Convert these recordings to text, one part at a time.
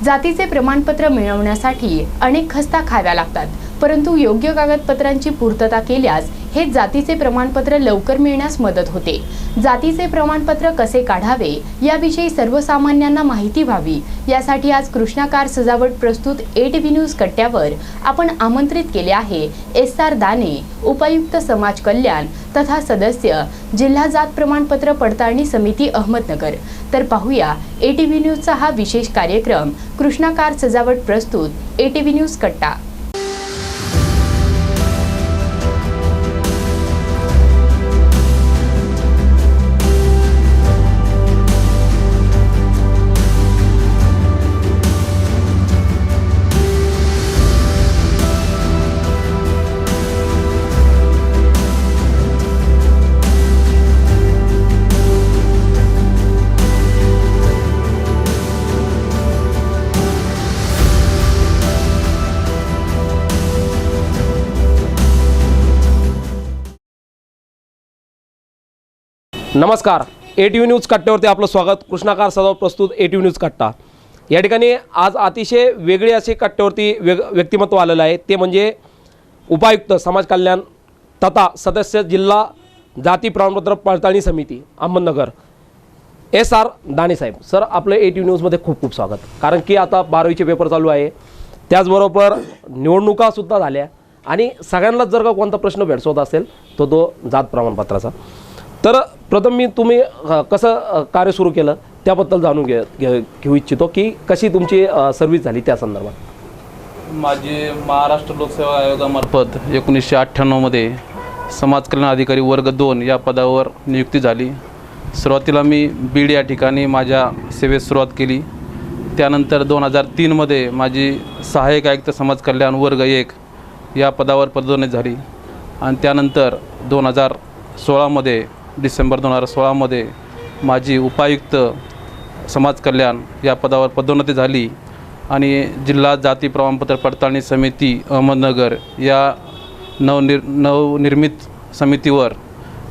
जातीचे प्रमाणपत्र मिळवण्यासाठी अनेक खस्ता खाव्या लागतात, परंतु योग्य कागदपत्रांची पूर्तता केल्यास हे जातीचे प्रमाणपत्र लवकर मिळण्यास मदत होते। जातीचे प्रमाणपत्र कसे काढावे याविषयी सर्वसामान्यांना माहिती व्हावी यासाठी आज कृष्णा कार सजावट प्रस्तुत ATV न्यूज कट्ट्यावर आपण आमंत्रित केले आहे SR दाने, उपायुक्त समाज कल्याण तथा सदस्य जिल्हा जात प्रमाणपत्र पडताळणी समिती अहमदनगर। तर पाहूया ATV न्यूजचा हा विशेष कार्यक्रम कृष्णा कार सजावट प्रस्तुत ATV न्यूज कट्टा। नमस्कार, ATV न्यूज कट्ट्यावरती आपलं स्वागत। कृष्णा कार सजावट प्रस्तुत ATV न्यूज कट्टा। या ठिकाणी आज अतिशय वेगळे असे कट्ट्यावरती व्यक्तिमत्व आलेलं आहे, ते म्हणजे उपायुक्त समाज कल्याण तथा सदस्य जिल्हा जाती प्रमाणपत्र पडताळणी समिती अहमदनगर SR दाने साहेब। सर, आपलं ATV न्यूजमध्ये खूप खूप स्वागत। कारण की आता 12वीचे पेपर चालू आहे, त्याचबरोबर निवडणुकासुद्धा झाल्या आणि सगळ्यांनाच जर का कोणता प्रश्न भेडसावत असेल तो जात प्रमाणपत्राचा। तर प्रथम मी तुम्ही कसं कार्य सुरू केलं त्याबद्दल जाणून घेऊ इच्छितो की कशी तुमची सर्व्हिस झाली त्या संदर्भात। माझी महाराष्ट्र लोकसेवा आयोगामार्फत 1998 मध्ये समाज कल्याण अधिकारी वर्ग 2 या पदावर नियुक्ती झाली। सुरुवातीला मी बीड या ठिकाणी माझ्या सेवेस सुरुवात केली। त्यानंतर 2003 मध्ये माझी सहाय्यक आयुक्त समाज कल्याण वर्ग 1 या पदावर पदोन्नती झाली आणि त्यानंतर 2016 मध्ये डिसेंबर 2016 मध्ये माझी उपायुक्त समाज कल्याण या पदावर पदोन्नती झाली आणि जिल्हा जाती प्रमाणपत्र पडताळणी समिती अहमदनगर या नवनिर्मित समितीवर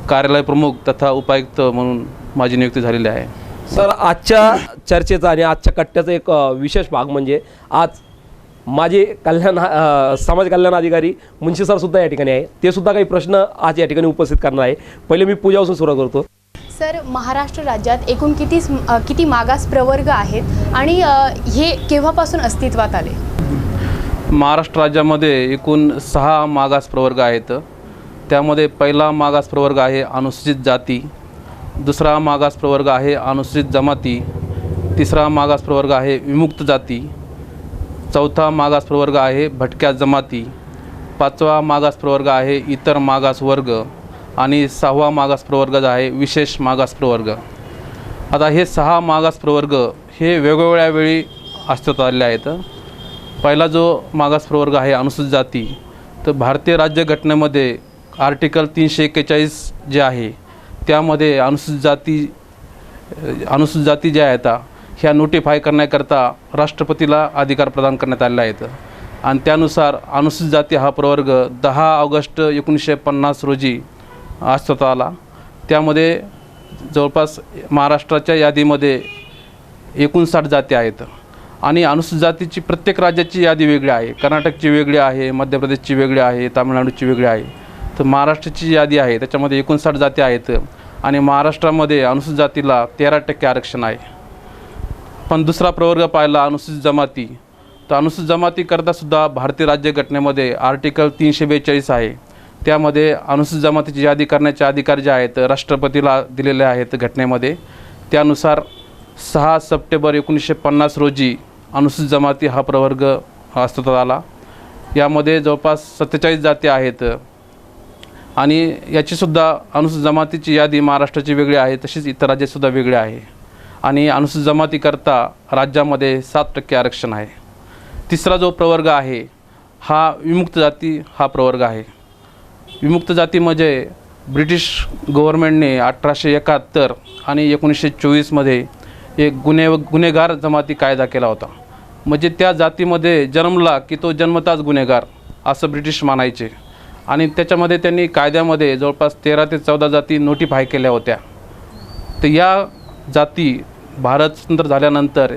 कार्यालय प्रमुख तथा उपायुक्त म्हणून माझी नियुक्ती झालेली आहे। सर, आजच्या चर्चेचा आणि आजच्या कट्ट्याचा एक विशेष भाग म्हणजे आज माझे समाज कल्याण अधिकारी मुंशी सर सुद्धा या ठिकाणी आहे। ते सुद्धा काही प्रश्न आज या ठिकाणी उपस्थित करणार आहे। पहिले मी पूजापासून सुरुवात करतो। सर, महाराष्ट्र राज्यात एकूण किती मागास प्रवर्ग आहेत आणि हे केव्हापासून अस्तित्वात आले? महाराष्ट्र राज्यामध्ये एकूण 6 मागास प्रवर्ग आहेत। त्यामध्ये पहिला मागास प्रवर्ग आहे अनुसूचित जाती, दुसरा मागास प्रवर्ग आहे अनुसूचित जमाती, तिसरा मागास प्रवर्ग आहे विमुक्त जाती, चौथा मागास प्रवर्ग आहे भटक्या जमाती, पाचवा मागास प्रवर्ग आहे इतर मागास वर्ग आणि 6वा मागास प्रवर्ग आहे विशेष मागास प्रवर्ग। आता हे 6 मागास प्रवर्ग हे वेगवेगळ्या वेळी अस्तित्वात आलेले आहेत। पहिला जो मागास प्रवर्ग आहे अनुसूचित जाती, तर भारतीय राज्यघटनेमध्ये आर्टिकल 341 जे आहे त्यामध्ये अनुसूचित जाती ज्या आहेत ह्या नोटिफाय करण्याकरता राष्ट्रपतीला अधिकार प्रदान करण्यात आलेले आहेत आणि त्यानुसार अनुसूचित जाती हा प्रवर्ग 10 ऑगस्ट 1950 रोजी अस्तित्वात आला। त्यामध्ये जवळपास महाराष्ट्राच्या यादीमध्ये 59 जाती आहेत आणि अनुसूचित जातीची प्रत्येक राज्याची यादी वेगळी आहे। कर्नाटकची वेगळी आहे, मध्य प्रदेशची वेगळी आहे, तामिळनाडूची वेगळी आहे। तर महाराष्ट्राची यादी आहे त्याच्यामध्ये 59 जाती आहेत आणि महाराष्ट्रामध्ये अनुसूचित जातीला 13% आरक्षण आहे। पण दुसरा प्रवर्ग पाहिला अनुसूचित जमाती, तर अनुसूचित जमातीकरता सुद्धा भारतीय राज्यघटनेमध्ये आर्टिकल 342 आहे। त्यामध्ये अनुसूचित जमातीची यादी करण्याचे अधिकार जे आहेत राष्ट्रपतीला दिलेले आहेत घटनेमध्ये। त्यानुसार 6 सप्टेंबर 1950 रोजी अनुसूचित जमाती हा प्रवर्ग अस्तित्वात आला। यामध्ये जवळपास 47 जाती आहेत आणि याचीसुद्धा अनुसूचित जमातीची यादी महाराष्ट्राची वेगळी आहे, तशीच इतर राज्यातसुद्धा वेगळी आहे आणि अनुसूचित जमातीकरता राज्यामध्ये 7% आरक्षण आहे। तिसरा जो प्रवर्ग आहे हा विमुक्त जाती हा प्रवर्ग आहे। विमुक्त जाती म्हणजे ब्रिटिश गव्हर्नमेंटने 1871 आणि 1924 मध्ये एक गुन्हेगार जमाती कायदा केला होता। म्हणजे त्या जातीमध्ये जन्मला की तो जन्मताच गुन्हेगार असं ब्रिटिश मानायचे आणि त्याच्यामध्ये त्यांनी कायद्यामध्ये जवळपास 13 ते 14 जाती नोटिफाय केल्या होत्या। तर या जाती भारत स्वतंत्र झाल्यानंतर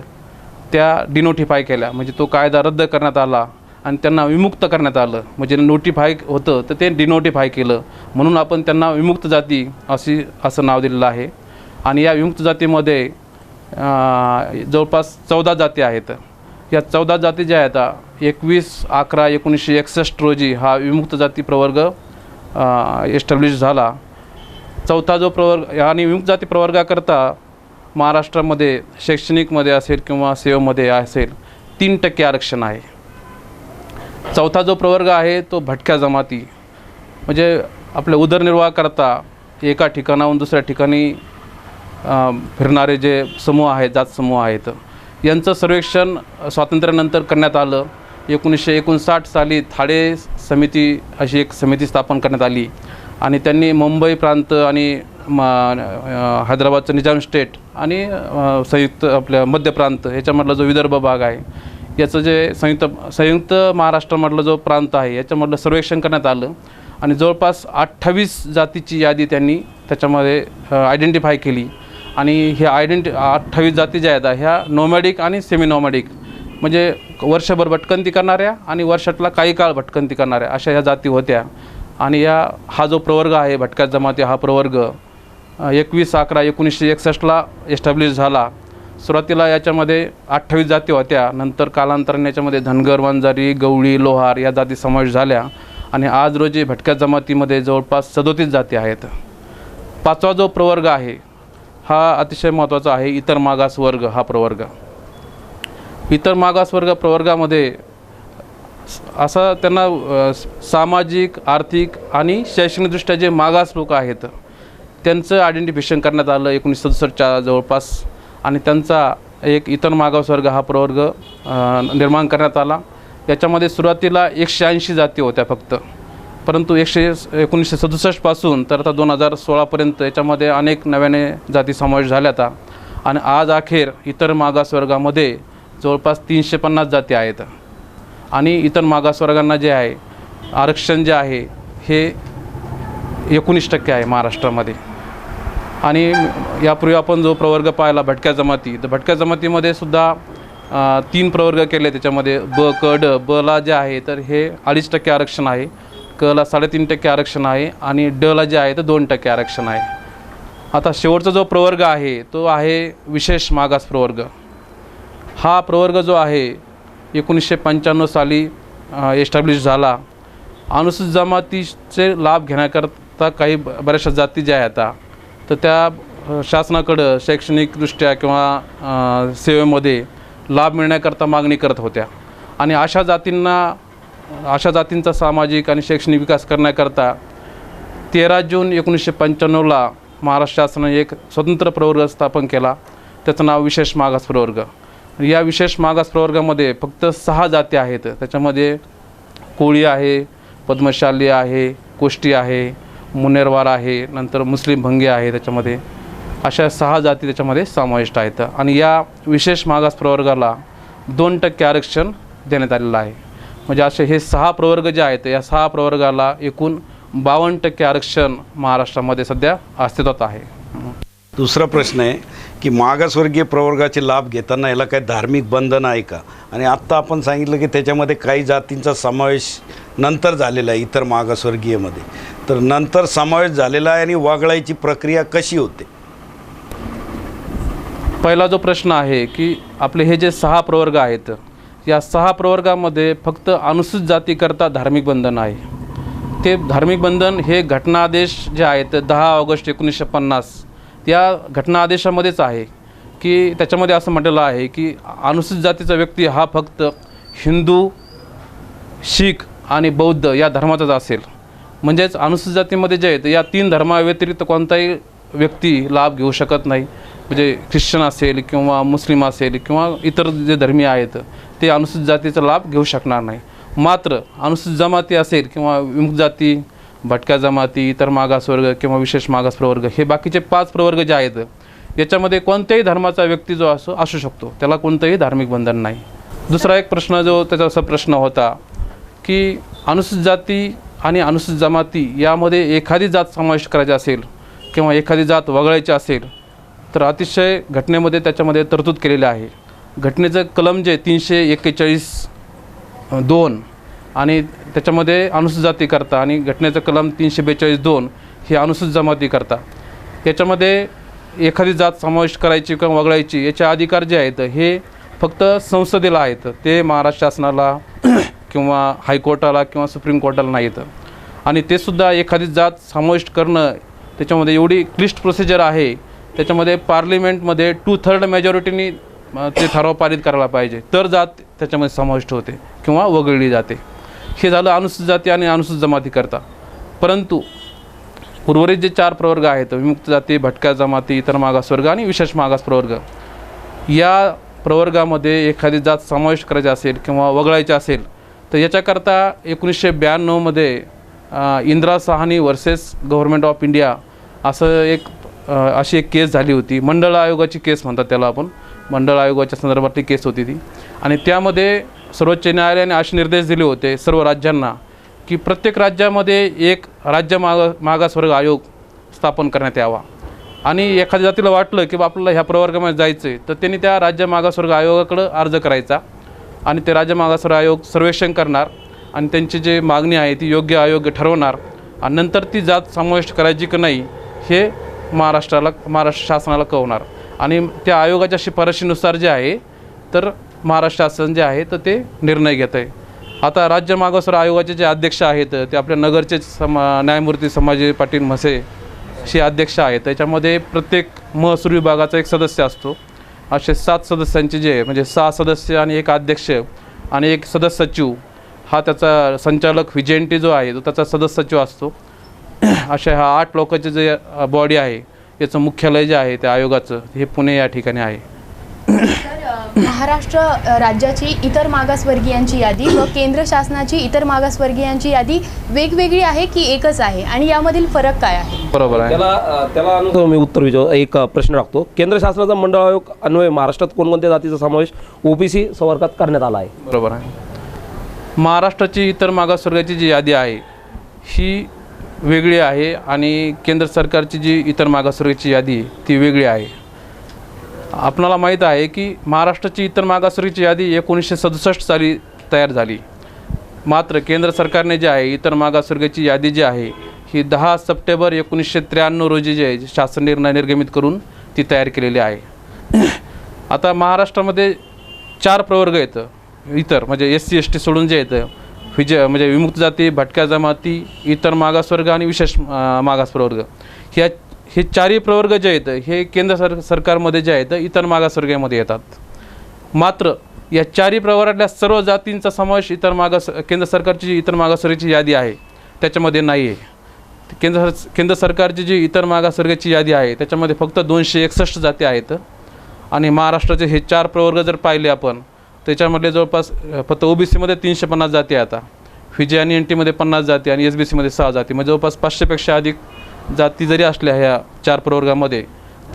त्या डिनोटिफाय केल्या, म्हणजे तो कायदा रद्द करण्यात आला आणि त्यांना विमुक्त करण्यात आलं. म्हणजे नोटिफाय होतं तर ते डिनोटिफाय केलं, म्हणून आपण त्यांना विमुक्त जाती असं नाव दिलेलं आहे. आणि या विमुक्त जातीमध्ये जवळपास 14 जाती आहेत. या 14 जाती ज्या आहेत 21/11/1961 रोजी हा विमुक्त जाती प्रवर्ग एस्टॅब्लिश झाला. चौथा जो प्रवर्ग आणि विमुक्त जाती प्रवर्गाकरता महाराष्ट्रामध्ये शैक्षणिकमध्ये असेल किंवा सेवेमध्ये असेल 3% आरक्षण आहे. चौथा जो प्रवर्ग आहे तो भटक्या जमाती, म्हणजे आपल्या उदरनिर्वाहाकरता एका ठिकाणाहून दुसऱ्या ठिकाणी फिरणारे जे समूह आहेत, जात समूह आहेत, यांचं सर्वेक्षण स्वातंत्र्यानंतर करण्यात आलं. 1959 साली थाडे समिती अशी एक समिती स्थापन करण्यात आली आणि त्यांनी मुंबई प्रांत आणि हैदराबादचं निजाम स्टेट आणि संयुक्त आपल्या मध्य प्रांत ह्याच्यामधला जो विदर्भ भाग आहे याचं जे संयुक्त महाराष्ट्रामधला जो प्रांत आहे याच्यामधलं सर्वेक्षण करण्यात आलं आणि जवळपास 28 जातीची यादी त्यांनी त्याच्यामध्ये आयडेंटिफाय केली. आणि ह्या 28 जाती ज्या आहेत ह्या नोमॅडिक आणि सेमी नोमॅडिक, म्हणजे वर्षभर भटकंती करणाऱ्या आणि वर्षातला काही काळ भटकंती करणाऱ्या अशा ह्या जाती होत्या. आणि हा जो प्रवर्ग आहे भटक्या जमाती हा प्रवर्ग 21/11/1961 एस्टॅब्लिश झाला. सुरुवातीला याच्यामध्ये 28 जाती होत्या, नंतर कालांतराने याच्यामध्ये धनगर, वंजारी, गवळी, लोहार या जाती समावेश झाल्या आणि आज रोजी भटक्या जमातीमध्ये जवळपास 37 जाती आहेत. पाचवा जो प्रवर्ग आहे हा अतिशय महत्त्वाचा आहे, इतर मागास वर्ग हा प्रवर्ग. इतर मागास वर्ग प्रवर्गामध्ये असा त्यांना सामाजिक, आर्थिक आणि शैक्षणिकदृष्ट्या जे मागास लोक आहेत त्यांचं आयडेंटिफिकेशन करण्यात आलं 1967च्या जवळपास आणि त्यांचा एक इतर मागासवर्ग हा प्रवर्ग निर्माण करण्यात आला. याच्यामध्ये सुरुवातीला 180 जाती होत्या फक्त, परंतु 1967 पासून तर आता 2016पर्यंत याच्यामध्ये अनेक नव्याने जाती समावेश झाल्या आता आणि आज अखेर इतर मागासवर्गामध्ये जवळपास 350 जाती आहेत. आणि इतर मागासवर्गांना जे आहे आरक्षण जे आहे हे 19% आहे महाराष्ट्रामध्ये. आणि यापूर्वी आपण जो प्रवर्ग पाहिला भटक्या जमाती, तर भटक्या जमातीमध्ये सुद्धा 3 प्रवर्ग केले. त्याच्यामध्ये ब, क, ड. बला जे आहे तर हे 2.5% आरक्षण आहे, कला 3.5% आरक्षण आहे आणि डला जे आहे तर 2% आरक्षण आहे. आता शेवटचा जो प्रवर्ग आहे तो आहे विशेष मागास प्रवर्ग. हा प्रवर्ग जो आहे 1995 साली एस्टॅब्लिश झाला. अनुसूचित जमातीचे लाभ घेण्याकरता काही बऱ्याचशा जाती ज्या आहेत तर त्या शासनाकडं शैक्षणिकदृष्ट्या किंवा सेवेमध्ये लाभ मिळण्याकरता मागणी करत होत्या आणि अशा जातींचा सामाजिक आणि शैक्षणिक विकास करण्याकरता 13 जून 1995ला महाराष्ट्र शासनाने एक स्वतंत्र प्रवर्ग स्थापन केला. त्याचं नाव विशेष मागास प्रवर्ग. या विशेष मागास प्रवर्गामध्ये फक्त 6 जाती आहेत. त्याच्यामध्ये कोळी आहे, पद्मशाली आहे, कोष्टी आहे, मुनेरवार आहे, नंतर मुस्लिम भंगे आहे. त्याच्यामध्ये अशा 6 जाती त्याच्यामध्ये समाविष्ट आहेत आणि या विशेष मागास प्रवर्गाला 2% आरक्षण देण्यात आलेलं आहे. म्हणजे असे हे 6 प्रवर्ग जे आहेत या 6 प्रवर्गाला एकूण 52% आरक्षण महाराष्ट्रामध्ये सध्या अस्तित्वात आहे. दुसरा प्रश्न आहे की मागासवर्गीय प्रवर्गाचे लाभ घेताना याला काही धार्मिक बंधन आहे का? आणि आत्ता आपण सांगितलं की त्याच्यामध्ये काही जातींचा समावेश नंतर झालेला आहे इतर मागासवर्गीयमध्ये, तर नंतर समावेश झालेला आहे आणि वगळायची प्रक्रिया कशी होते? पहिला जो प्रश्न आहे की आपले हे जे 6 प्रवर्ग आहेत या 6 प्रवर्गामध्ये फक्त अनुसूचित जातीकरता धार्मिक बंधन आहे. ते धार्मिक बंधन हे घटना आदेश जे आहेत 10 ऑगस्ट 1950 या घटना आदेशामध्येच आहे की त्याच्यामध्ये असं म्हटलेलं आहे की अनुसूचित जातीचा व्यक्ती हा फक्त हिंदू, शीख आणि बौद्ध या धर्माचाच असेल. म्हणजेच अनुसूचित जातीमध्ये जे आहेत या 3 धर्माव्यतिरिक्त कोणताही व्यक्ती लाभ घेऊ शकत नाही. म्हणजे ख्रिश्चन असेल किंवा मुस्लिम असेल किंवा इतर जे धर्मीय आहेत ते अनुसूचित जातीचा लाभ घेऊ शकणार नाही. मात्र अनुसूचित जमाती असेल किंवा विमुक्त जाती, भटक्या जमाती, इतर मागासवर्ग किंवा विशेष मागास प्रवर्ग हे बाकीचे 5 प्रवर्ग जे आहेत याच्यामध्ये कोणत्याही धर्माचा व्यक्ती जो असू शकतो, त्याला कोणतंही धार्मिक बंधन नाही. दुसरा एक प्रश्न जो त्याचा असा प्रश्न होता की अनुसूचित जाती आणि अनुसूचित जमाती यामध्ये एखादी जात समाविष्ट करायची असेल किंवा एखादी जात वगळायची असेल तर अतिशय घटनेमध्ये त्याच्यामध्ये तरतूद केलेली आहे. घटनेचं कलम जे 341(2) आणि त्याच्यामध्ये अनुसूचित जातीकरता आणि घटनेचं कलम 342(2) हे अनुसूचित जमातीकरता, याच्यामध्ये एखादी जात समाविष्ट करायची किंवा वगळायची याचे अधिकार जे आहेत हे फक्त संसदेला आहेत, ते महाराष्ट्र शासनाला किंवा हायकोर्टाला किंवा सुप्रीम कोर्टाला नाहीत. आणि ते सुद्धा एखादी जात समाविष्ट करणं त्याच्यामध्ये एवढी क्लिष्ट प्रोसिजर आहे, त्याच्यामध्ये पार्लिमेंटमध्ये 2/3 मेजॉरिटीनी ते ठराव पारित करायला पाहिजे, तर जात त्याच्यामध्ये समाविष्ट होते किंवा वगळली जाते. हे झालं अनुसूचित जाती आणि अनुसूचित जमातीकरता. परंतु उर्वरित जे 4 प्रवर्ग आहेत, विमुक्त जाती, भटक्या जमाती, इतर मागासवर्ग आणि विशेष मागास प्रवर्ग, या प्रवर्गामध्ये एखादी जात समाविष्ट करायची असेल किंवा वगळायची असेल तर याच्याकरता 1992मध्ये Indira Sawhney versus government of India अशी एक केस झाली होती. मंडळ आयोगाची केस म्हणतात त्याला आपण, मंडळ आयोगाच्या संदर्भातली केस होती ती. आणि त्यामध्ये सर्वोच्च न्यायालयाने असे निर्देश दिले होते सर्व राज्यांना की प्रत्येक राज्यामध्ये एक राज्य मागासवर्ग आयोग स्थापन करण्यात यावा. आणि एखाद्या जातीला वाटलं की आपल्याला ह्या प्रवर्गामध्ये जायचं आहे तर त्यांनी त्या राज्य मागासवर्ग आयोगाकडं अर्ज करायचा आणि ते राज्य मागासवर्ग आयोग सर्वेक्षण करणार आणि त्यांची जी मागणी आहे ती योग्य आयोग ठरवणार आणि नंतर ती जात समाविष्ट करायची की नाही हे महाराष्ट्र शासनाला कळवणार. आणि त्या आयोगाच्या शिफारशीनुसार जे आहे तर महाराष्ट्र शासन जे आहे तर ते निर्णय घेत आहे. आता राज्य मागासवर्ग आयोगाचे जे अध्यक्ष आहेत ते आपल्या नगरचे न्यायमूर्ती संभाजी पाटील म्हसे हे अध्यक्ष आहेत. त्याच्यामध्ये प्रत्येक महसूल विभागाचा एक सदस्य असतो. असे 7 सदस्यांचे जे म्हणजे 6 सदस्य आणि एक अध्यक्ष आणि एक सदस्य सचिव, हा त्याचा संचालक व्हिजिएंटी जो आहे तो त्याचा सदस्य सचिव असतो. अशा हा 8 लोकांचे जे बॉडी आहे याचं मुख्यालय जे आहे त्या आयोगाचं हे पुणे या ठिकाणी आहे. महाराष्ट्र राज्याची इतर मागासवर्गीयांची यादी व केंद्र शासनाची इतर मागासवर्गीयांची यादी वेगवेगळी आहे की एकच आहे आणि यामधील फरक काय आहे? बरोबर आहे. त्याला अनुसार मी उत्तर विचारतो. एक प्रश्न टाकतो. केंद्र शासनाचा मंडळ आयोग अन्वये महाराष्ट्रात कोणकोणत्या जातीचा समावेश ओबीसी संवर्गात करण्यात आला आहे? बरोबर आहे. महाराष्ट्राची इतर मागासवर्गाची जी यादी आहे ही वेगळी आहे आणि केंद्र सरकारची जी इतर मागासवर्गाची यादी ती वेगळी आहे. आपणाला माहीत आहे की महाराष्ट्राची इतर मागासवर्गाची यादी 1967 साली तयार झाली. मात्र केंद्र सरकारने जे आहे इतर मागासवर्गाची यादी जी आहे ही 10 सप्टेंबर 1993 रोजी जे शासन निर्णय निर्गमित करून ती तयार केलेली आहे. आता महाराष्ट्रामध्ये 4 प्रवर्ग आहेत इतर, म्हणजे SC ST सोडून जे येतं म्हणजे विमुक्त जाती, भटक्या जमाती, इतर मागासवर्ग आणि विशेष मागास प्रवर्ग, हे 4ही प्रवर्ग जे आहेत हे केंद्र सरकारमध्ये जे आहेत इतर मागासवर्गामध्ये येतात. मात्र या 4ही प्रवर्गातल्या सर्व जातींचा समावेश केंद्र सरकारची इतर मागासवर्गाची यादी आहे त्याच्यामध्ये नाही आहे. केंद्र सरकारची जी इतर मागासवर्गाची यादी आहे त्याच्यामध्ये फक्त 261 जाती आहेत. आणि महाराष्ट्राचे हे 4 प्रवर्ग जर पाहिले आपण त्याच्यामधले जवळपास फक्त OBCमध्ये 350 जाती आहे. आता FIJI आणि NT मध्ये 50 जाती आणि SBCमध्ये 6 जाती, म्हणजे जवळपास 500पेक्षा अधिक जाती जरी असल्या ह्या 4 प्रवर्गामध्ये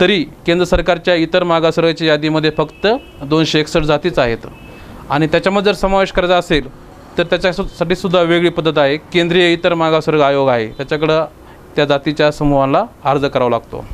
तरी केंद्र सरकारच्या इतर मागासवर्गाच्या यादीमध्ये फक्त 261 जातीच आहेत. आणि त्याच्यामध्ये जर समावेश करायचा असेल तर त्याच्यासाठी सुद्धा वेगळी पद्धत आहे. केंद्रीय इतर मागासवर्ग आयोग आहे, त्याच्याकडं त्या जातीच्या समूहाला अर्ज करावा लागतो.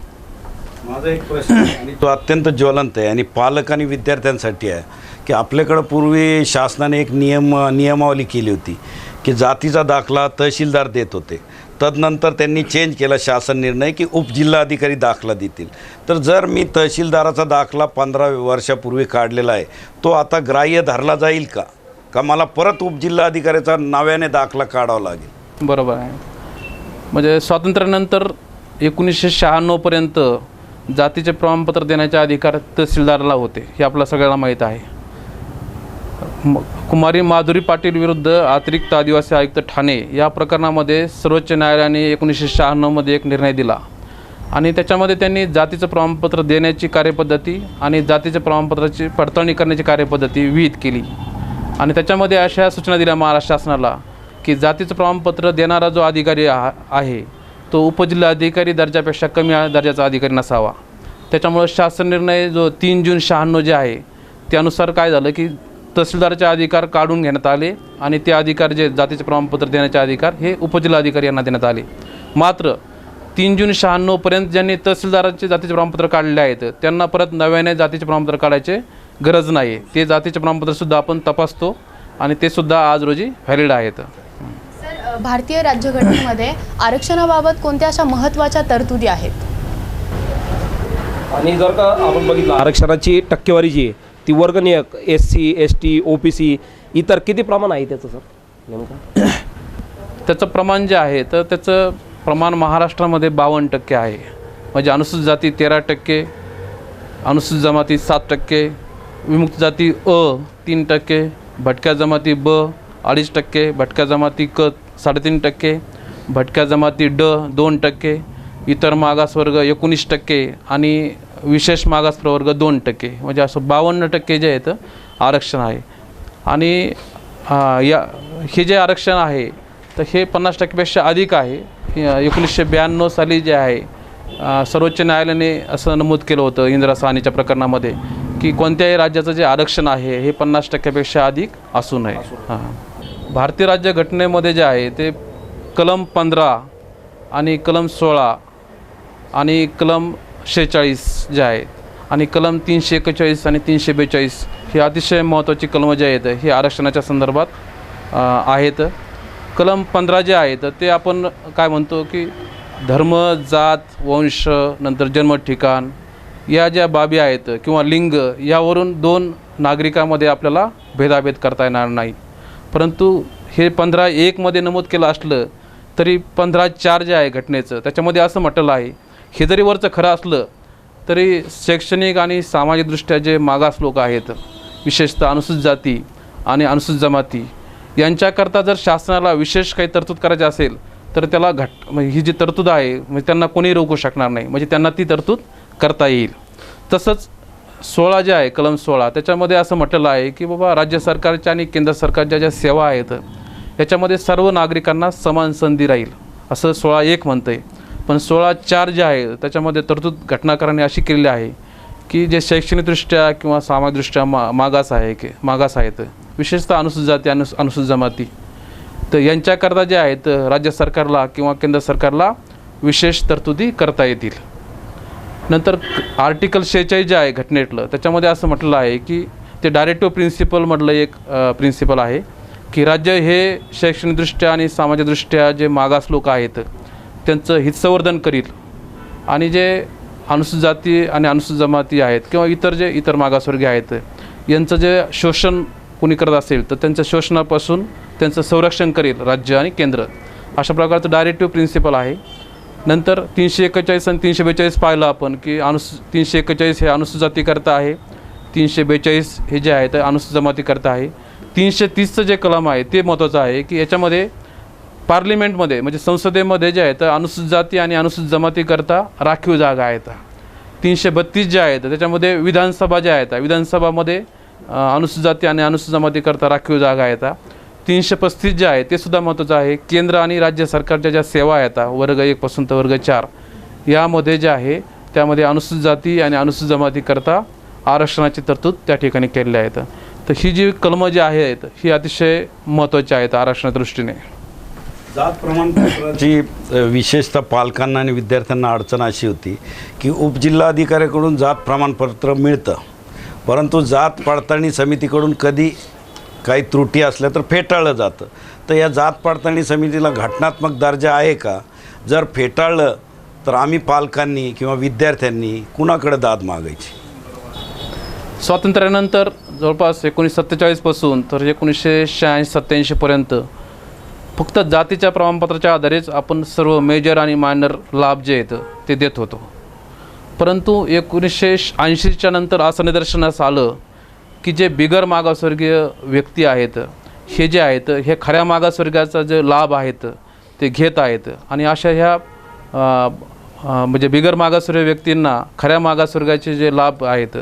माझा एक प्रश्न आहे आणि तो अत्यंत ज्वलंत आहे आणि पालक आणि विद्यार्थ्यांसाठी आहे की आपल्याकडं पूर्वी शासनाने एक नियमावली केली होती की जातीचा दाखला तहसीलदार देत होते. तदनंतर त्यांनी चेंज केला शासन निर्णय की उपजिल्हाधिकारी दाखला देतील. तर जर मी तहसीलदाराचा दाखला 15 वर्षापूर्वी काढलेला आहे तो आता ग्राह्य धरला जाईल का मला परत उपजिल्हाधिकाऱ्याचा नव्याने दाखला काढावा लागेल? बरोबर आहे. म्हणजे स्वातंत्र्यानंतर 1996 पर्यंत जातीचे प्रमाणपत्र देण्याचे अधिकार तहसीलदाराला होते, हे आपल्या सगळ्यांना माहीत आहे. कुमारी माधुरी पाटील विरुद्ध अतिरिक्त आदिवासी आयुक्त ठाणे या प्रकरणामध्ये सर्वोच्च न्यायालयाने 1996 एक निर्णय दिला आणि त्याच्यामध्ये त्यांनी जातीचं प्रमाणपत्र देण्याची कार्यपद्धती आणि जातीच्या प्रमाणपत्राची पडताळणी करण्याची कार्यपद्धती विहित केली. आणि त्याच्यामध्ये अशा सूचना दिल्या महाराष्ट्र शासनाला की जातीचं प्रमाणपत्र देणारा जो अधिकारी आहे तो उपजिल्हाधिकारी दर्जापेक्षा कमी दर्जाचा अधिकारी नसावा. त्याच्यामुळे शासन निर्णय जो 3 जून 96 जे आहे त्यानुसार काय झालं की तहसीलदाराचे अधिकार काढून घेण्यात आले आणि ते अधिकार जे जातीचे प्रमाणपत्र देण्याचे अधिकार हे उपजिल्हाधिकारी यांना देण्यात आले. मात्र 3 जून 96 पर्यंत ज्यांनी तहसीलदाराचे जातीचे प्रमाणपत्र काढले आहेत त्यांना परत नव्याने जातीचे प्रमाणपत्र काढायचे गरज नाही. ते जातीचे प्रमाणपत्रसुद्धा आपण तपासतो आणि ते सुद्धा आज रोजी व्हॅलिड आहेत. सर, भारतीय राज्यघटनेमध्ये आरक्षणाबाबत कोणत्या अशा महत्त्वाच्या तरतुदी आहेत? आणि जर का आपण बघितलं आरक्षणाची टक्केवारी जी आहे ती वर्गनियक SC ST OBC इतर किती प्रमाण आहे त्याचं सर नेमकं? त्याचं प्रमाण जे आहे तर त्याचं प्रमाण महाराष्ट्रामध्ये 52% आहे. म्हणजे अनुसूचित जाती 13%, अनुसूचित जमाती 7%, विमुक्त जाती अ 3%, भटक्या जमाती ब 2.5%, भटक्या जमाती क 3.5%, भटक्या जमाती ड 2%, इतर मागासवर्ग 19% आणि विशेष मागास प्रवर्ग 2%. म्हणजे असं 52% जे आहेत आरक्षण आहे. आणि हे जे आरक्षण आहे तर हे 50%पेक्षा अधिक आहे. 1992 साली जे आहे सर्वोच्च न्यायालयाने असं नमूद केलं होतं इंदिरा साहनीच्या प्रकरणामध्ये की कोणत्याही राज्याचं जे आरक्षण आहे हे 50%पेक्षा अधिक असू नये. भारतीय राज्यघटनेमध्ये जे आहे ते कलम 15 आणि कलम 16 आणि कलम 46 जे आहेत आणि कलम 341 आणि 342 ही अतिशय महत्त्वाची कलमं जे आहेत हे आरक्षणाच्या संदर्भात आहेत. कलम 15 जे आहेत ते आपण काय म्हणतो की धर्म, जात, वंश, नंतर जन्म ठिकाण या ज्या बाबी आहेत किंवा लिंग यावरून 2 नागरिकांमध्ये आपल्याला भेदाभेद करता येणार नाही. परंतु हे 15(1) मध्ये नमूद केलं असलं तरी 15(4) जे आहे घटनेचं त्याच्यामध्ये असं म्हटलं आहे हे जरी वरचं खरं असलं तरी शैक्षणिक आणि सामाजिकदृष्ट्या जे मागास लोक आहेत विशेषतः अनुसूचित जाती आणि अनुसूचित जमाती यांच्याकरता जर शासनाला विशेष काही तरतूद करायची असेल तर त्याला ही जी तरतूद आहे म्हणजे त्यांना कोणी रोखू शकणार नाही. म्हणजे त्यांना ती तरतूद करता येईल. तसंच 16 जे आहे कलम 16 त्याच्यामध्ये असं म्हटलेलं आहे की बाबा राज्य सरकारच्या आणि केंद्र सरकारच्या ज्या सेवा आहेत याच्यामध्ये सर्व नागरिकांना समान संधी राहील असं 16(1) म्हणतं आहे. पण 16(4) जे आहे त्याच्यामध्ये तरतूद घटनाकारांनी अशी केलेली आहे की जे शैक्षणिकदृष्ट्या किंवा सामाजिकदृष्ट्या मागास आहेत विशेषतः अनुसूचित जाती आणि अनुसूचित जमाती तर यांच्याकरता जे आहेत राज्य सरकारला किंवा केंद्र सरकारला विशेष तरतुदी करता येतील. नंतर आर्टिकल 46 जे आहे घटनेतलं त्याच्यामध्ये असं म्हटलं आहे की ते डायरेक्टिव्ह प्रिन्सिपलमधलं एक प्रिन्सिपल आहे की राज्य हे शैक्षणिकदृष्ट्या आणि सामाजिकदृष्ट्या जे मागास लोक आहेत त्यांचं हितसंवर्धन करील आणि जे अनुसूचित जाती आणि अनुसूचित जमाती आहेत किंवा इतर मागासवर्गीय आहेत यांचं जे शोषण कोणी करत असेल तर त्यांच्या शोषणापासून त्यांचं संरक्षण करेल राज्य आणि केंद्र. अशा प्रकारचं डायरेक्टिव्ह प्रिन्सिपल आहे. नंतर 341 आणि 342 पाहिलं आपण की 341 हे अनुसूचित जातीकरता आहे, 342 हे जे आहे ते अनुसूचित जमातीकरता आहे. 330चं जे कलम आहे ते महत्त्वाचं आहे की याच्यामध्ये पार्लिमेंटमध्ये म्हणजे संसदेमध्ये जे आहे तर अनुसूचित जाती आणि अनुसूचित जमातीकरता राखीव जागा आहेत. 332 जे आहेत त्याच्यामध्ये विधानसभा ज्या आहेत विधानसभामध्ये अनुसूचित जाती आणि अनुसूचित जमातीकरता राखीव जागा आहेत. 335 जे आहे ते सुद्धा महत्त्वाचं आहे. केंद्र आणि राज्य सरकारच्या ज्या सेवा आहेत वर्ग 1 पासून तर वर्ग 4 यामध्ये जे आहे त्यामध्ये अनुसूचित जाती आणि अनुसूचित जमातीकरता आरक्षणाची तरतूद त्या ठिकाणी केलेली आहेत. तर ही जी कलमं जी आहेत ही अतिशय महत्त्वाची आहेत आरक्षणाच्या दृष्टीने. जात प्रमाणपत्राची विशेषतः पालकांना आणि विद्यार्थ्यांना अडचण अशी होती की उपजिल्हाधिकाऱ्याकडून जात प्रमाणपत्र मिळतं परंतु जात पडताळणी समितीकडून कधी काही त्रुटी असल्या तर फेटाळलं जातं. तर या जात पडताळणी समितीला घटनात्मक दर्जा आहे का? जर फेटाळलं तर आम्ही पालकांनी किंवा विद्यार्थ्यांनी कुणाकडे दाद मागायची? स्वातंत्र्यानंतर जवळपास 1947 पासून तर 1986-87 पर्यंत फक्त जातीच्या प्रमाणपत्राच्या आधारेच आपण सर्व मेजर आणि मायनर लाभ जे आहेत ते देत होतो. परंतु 1980च्या नंतर असं निदर्शनास आलं की जे बिगर मागासवर्गीय व्यक्ती आहेत हे जे आहेत हे खऱ्या मागासवर्गाचा जे लाभ आहेत ते घेत आहेत आणि अशा ह्या म्हणजे बिगर मागासवर्गीय व्यक्तींना खऱ्या मागासवर्गाचे जे लाभ आहेत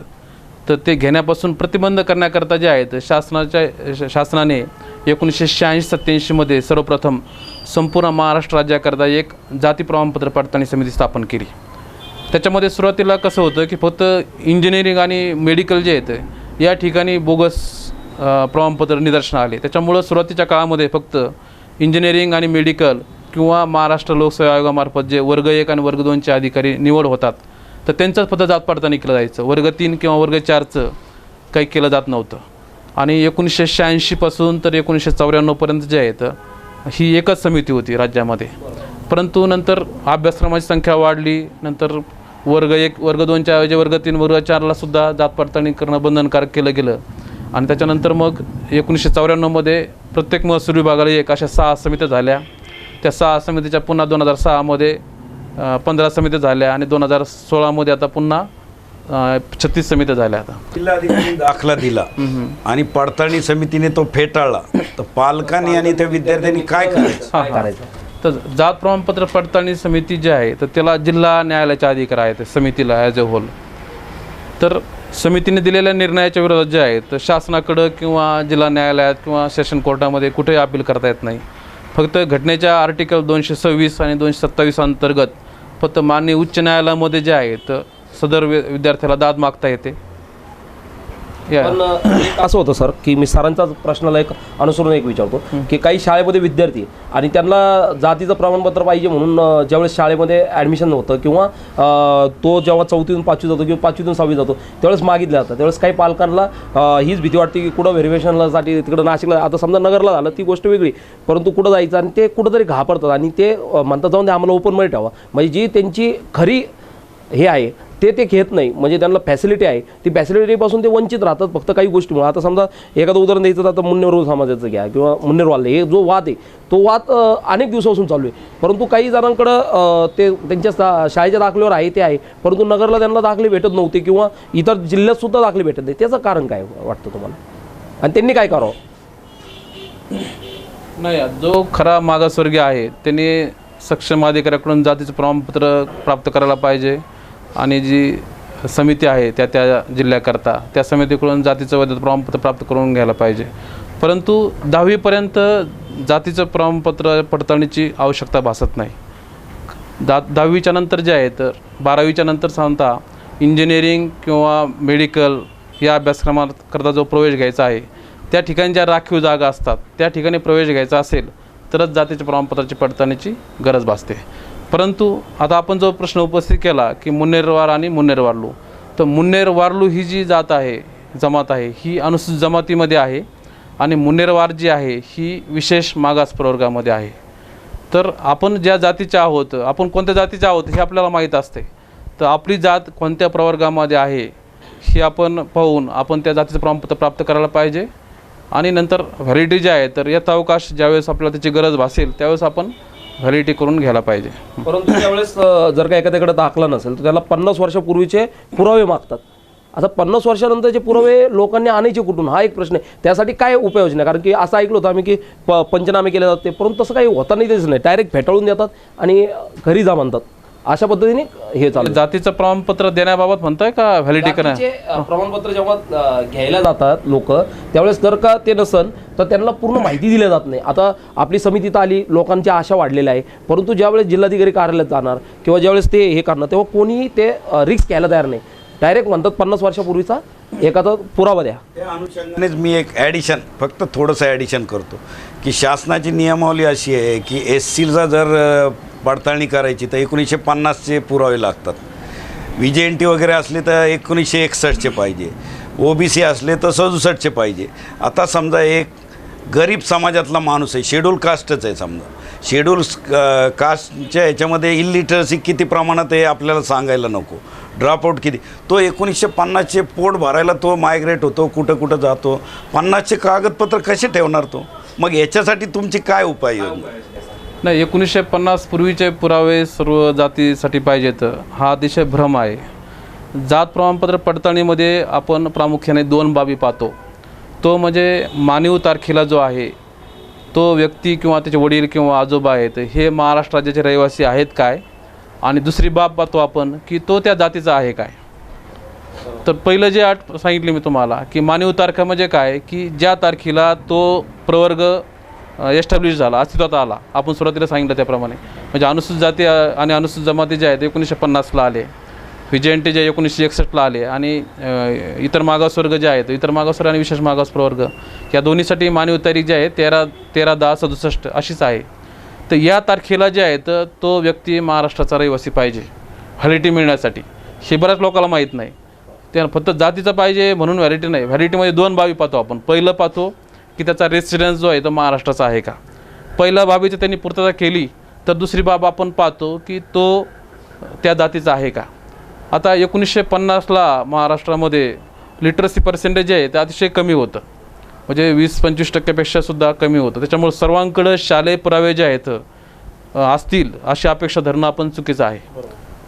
तर ते घेण्यापासून प्रतिबंध करण्याकरता जे आहेत शासनाने 1986-87 मध्ये सर्वप्रथम संपूर्ण महाराष्ट्र राज्याकरता एक जाती प्रमाणपत्र पडताळणी समिती स्थापन केली. त्याच्यामध्ये सुरुवातीला कसं होतं की फक्त इंजिनिअरिंग आणि मेडिकल जे आहेत या ठिकाणी बोगस प्रमाणपत्र निदर्शनं आले. त्याच्यामुळं सुरुवातीच्या काळामध्ये फक्त इंजिनिअरिंग आणि मेडिकल किंवा महाराष्ट्र लोकसेवा आयोगामार्फत जे वर्ग 1 आणि वर्ग 2चे अधिकारी निवड होतात तर त्यांचंच फक्त जात पडताळणी केलं जायचं. वर्ग 3 किंवा वर्ग 4चं काही केलं जात नव्हतं. आणि 1986 पासून तर 1994पर्यंत जे आहे तर ही एकच समिती होती राज्यामध्ये. परंतु नंतर अभ्यासक्रमाची संख्या वाढली, नंतर वर्ग 1 वर्ग 2च्या ऐवजी वर्ग 3 वर्ग 4ला सुद्धा जात पडताळणी करणं बंधनकारक केलं गेलं. आणि त्याच्यानंतर मग 1994मध्ये प्रत्येक महसूल विभागाला एक अशा 6 समित्या झाल्या. त्या 6 समितीच्या पुन्हा 2006मध्ये 15 समित्या झाल्या आणि 2016मध्ये आता पुन्हा 36 समित्या झाल्या. आता जिल्हाधिकारी दाखला दिला आणि पडताळणी समितीने तो फेटाळला, तर पालकांनी आणि त्या विद्यार्थ्यांनी काय करायचं? तर जात प्रमाणपत्र पडताळणी समिती जी आहे तर त्याला जिल्हा न्यायालयाचे अधिकार आहेत समितीला ॲज अ होल. तर समितीने दिलेल्या निर्णयाच्या विरोधात जे आहे तर शासनाकडं किंवा जिल्हा न्यायालयात किंवा सेशन कोर्टामध्ये कुठेही अपील करता येत नाही. फक्त घटनेच्या आर्टिकल 226 आणि 227 अंतर्गत फक्त माननीय उच्च न्यायालयामध्ये जे आहे तर सदर विद्यार्थ्याला दाद मागता येते. पण एक असं होतं सर की मी सरांचाच प्रश्नाला एक अनुसरून एक विचारतो की काही शाळेमध्ये विद्यार्थी आणि त्यांना जातीचं प्रमाणपत्र पाहिजे म्हणून ज्यावेळेस शाळेमध्ये ॲडमिशन होतं किंवा तो जेव्हा 4थीतून 5वी जातो किंवा 5वीतून 6वी जातो त्यावेळेस मागितलं जातं. त्यावेळेस काही पालकांना हीच भीती वाटते की कुठं व्हेरिफिकेशनसाठी तिकडं नाशिकला, आता समजा नगरला झालं ती गोष्ट वेगळी, परंतु कुठं जायचं आणि ते कुठंतरी घाबरतात आणि ते म्हणतात जाऊन ते आम्हाला ओपनमध्ये ठेवा. म्हणजे जी त्यांची खरी हे आहे ते घेत नाही, म्हणजे त्यांना फॅसिलिटी आहे ती फॅसिलिटीपासून ते वंचित राहतात फक्त काही गोष्टीमुळे. आता समजा एखादं उदाहरण द्यायचं तर आता मुन्नेर समाजाचं घ्या किंवा मुन्नेरवाले, हे जो वाद आहे तो वाद अनेक दिवसापासून चालू आहे. परंतु काही जणांकडं ते त्यांच्या शाळेच्या दाखल्यावर आहे ते आहे, परंतु नगरला त्यांना दाखले भेटत नव्हते किंवा इतर जिल्ह्यातसुद्धा दाखले भेटत नाही. त्याचं कारण काय वाटतं तुम्हाला आणि त्यांनी काय करावं? नाही, जो खरा मागासवर्गीय आहे त्यांनी सक्षम अधिकाऱ्याकडून जातीचं प्रमाणपत्र प्राप्त करायला पाहिजे आणि जी समिती आहे त्या जिल्ह्याकरता त्या समितीकडून जातीचं वैधता प्रमाणपत्र प्राप्त करून घ्यायला पाहिजे. परंतु 10वीपर्यंत जातीचं प्रमाणपत्र पडताळणीची आवश्यकता भासत नाही. 10वीच्या नंतर जे आहे तर 12वीच्या नंतर साधारणतः इंजिनिअरिंग किंवा मेडिकल या अभ्यासक्रमाकरता जो प्रवेश घ्यायचा आहे त्या ठिकाणी ज्या राखीव जागा असतात त्या ठिकाणी प्रवेश घ्यायचा असेल तरच जातीच्या प्रमाणपत्राची पडताळणीची गरज भासते. परंतु आता आपण जो प्रश्न उपस्थित केला की मुन्नेरवार आणि मुन्नेरवारलू, तर मुन्नेरवारलू ही जी जात आहे जमात आहे ही अनुसूचित जमातीमध्ये आहे आणि मुन्नेरवार जी आहे ही विशेष मागास प्रवर्गामध्ये आहे. तर आपण ज्या जातीचे आहोत, आपण कोणत्या जातीचे आहोत हे आपल्याला माहीत असते. तर आपली जात कोणत्या प्रवर्गामध्ये आहे हे आपण पाहून आपण त्या जातीचं प्रमाणपत्र प्राप्त करायला पाहिजे आणि नंतर व्हॅलिडिटी जी आहे तर यथावकाश ज्यावेळेस आपल्याला त्याची गरज भासेल त्यावेळेस आपण व्हॅलिडिटी करून घ्यायला पाहिजे. परंतु त्यावेळेस जर का एखाद्याकडे दाखला नसेल तर त्याला 50 वर्षापूर्वीचे पुरावे मागतात. आता 50 वर्षानंतरचे पुरावे लोकांनी आणायचे कुठून हा एक प्रश्न आहे. त्यासाठी काय उपाययोजना? कारण की असं ऐकलं होतं आम्ही की पंचनामे केले जाते, परंतु तसं काही होता नाही, तेच नाही, डायरेक्ट फेटाळून देतात आणि घरी जा म्हणतात. अशा पद्धतीने हे चालू. जातीचं प्रमाणपत्र देण्याबाबत म्हणताय का व्हॅलिडिटी करण्या? प्रमाणपत्र जेव्हा घ्यायला जातात लोक त्यावेळेस जर का ते नसन तर त्यांना पूर्ण माहिती दिली जात नाही. आता आपली समिती तर आली, लोकांच्या आशा वाढलेल्या आहे, परंतु ज्यावेळेस जिल्हाधिकारी कार्यालयात जाणार किंवा ज्यावेळेस ते हे करणार तेव्हा कोणीही ते रिस्क घ्यायला तयार नाही. डायरेक्ट म्हणतात 50 वर्षापूर्वीचा एखादा पुरावा द्या. त्या अनुषंगानेच मी एक ॲडिशन, फक्त थोडंसं ॲडिशन करतो की शासनाची नियमावली अशी आहे की SCला जर पडताळणी करायची तर 1950चे पुरावे लागतात. VJNT वगैरे असले तर 1961चे पाहिजे, OBC असले तर 67चे पाहिजे. आता समजा एक गरीब समाजातला माणूस आहे, शेड्यूल कास्टच आहे, समजा शेड्यूल कास्टच्या ह्याच्यामध्ये इलिटरसी किती प्रमाणात आहे आपल्याला सांगायला नको, ड्रॉपआउट किती, तो 1950चे पोट भरायला तो मायग्रेट होतो, कुठं कुठं जातो, 50चे कागदपत्र कसे ठेवणार तो? मग याच्यासाठी तुमची काय उपाययोजना? नाही, 1950 पूर्वीचे पुरावे सर्व जातीसाठी पाहिजेत हा अतिशय भ्रम आहे. जात प्रमाणपत्र पडताळणीमध्ये आपण प्रामुख्याने 2 बाबी पाहतो. तो म्हणजे मानवी तारखेला जो आहे तो व्यक्ती किंवा त्याचे वडील किंवा आजोबा आहेत हे महाराष्ट्र राज्याचे रहिवासी आहेत काय, आणि दुसरी बाब पाहतो आपण की तो त्या जातीचा आहे काय. तर पहिलं जे अट सांगितली मी तुम्हाला की मानवी तारखा म्हणजे काय की ज्या तारखेला तो प्रवर्ग एस्टॅब्लिश झाला, अस्तित्वात आला, आपण सुरुवातीला सांगितलं त्याप्रमाणे. म्हणजे अनुसूचित जाती आणि अनुसूचित जमाती जे आहेत 1950ला आले, VJNT जे 1961ला आले आणि इतर मागासवर्ग जे आहेत, इतर मागासवर्ग आणि विशेष मागास प्रवर्ग या दोन्हीसाठी मानवी तारीख जी आहे 13/10/67 अशीच आहे. तर या तारखेला जे आहे तर तो व्यक्ती महाराष्ट्राचा रहिवासी पाहिजे व्हॅलिडिटी मिळण्यासाठी. हे बऱ्याच लोकांना माहीत नाही. त्या फक्त जातीचा पाहिजे म्हणून व्हॅलिटी नाही. व्हॅलिटीमध्ये 2 बाबी पाहतो आपण. पहिलं पाहतो की त्याचा रेसिडेन्स जो आहे तो महाराष्ट्राचा आहे का. पहिल्या बाबीची त्यांनी पूर्तता केली तर दुसरी बाब आपण पाहतो की तो त्या जातीचा आहे का. आता 1950ला महाराष्ट्रामध्ये लिटरसी पर्सेंटेज जे आहे ते अतिशय कमी होतं, म्हणजे 20-25% सुद्धा कमी होतं. त्याच्यामुळे सर्वांकडं शालेय पुरावे जे आहेत असतील अशी अपेक्षा धरणं आपण चुकीचं आहे.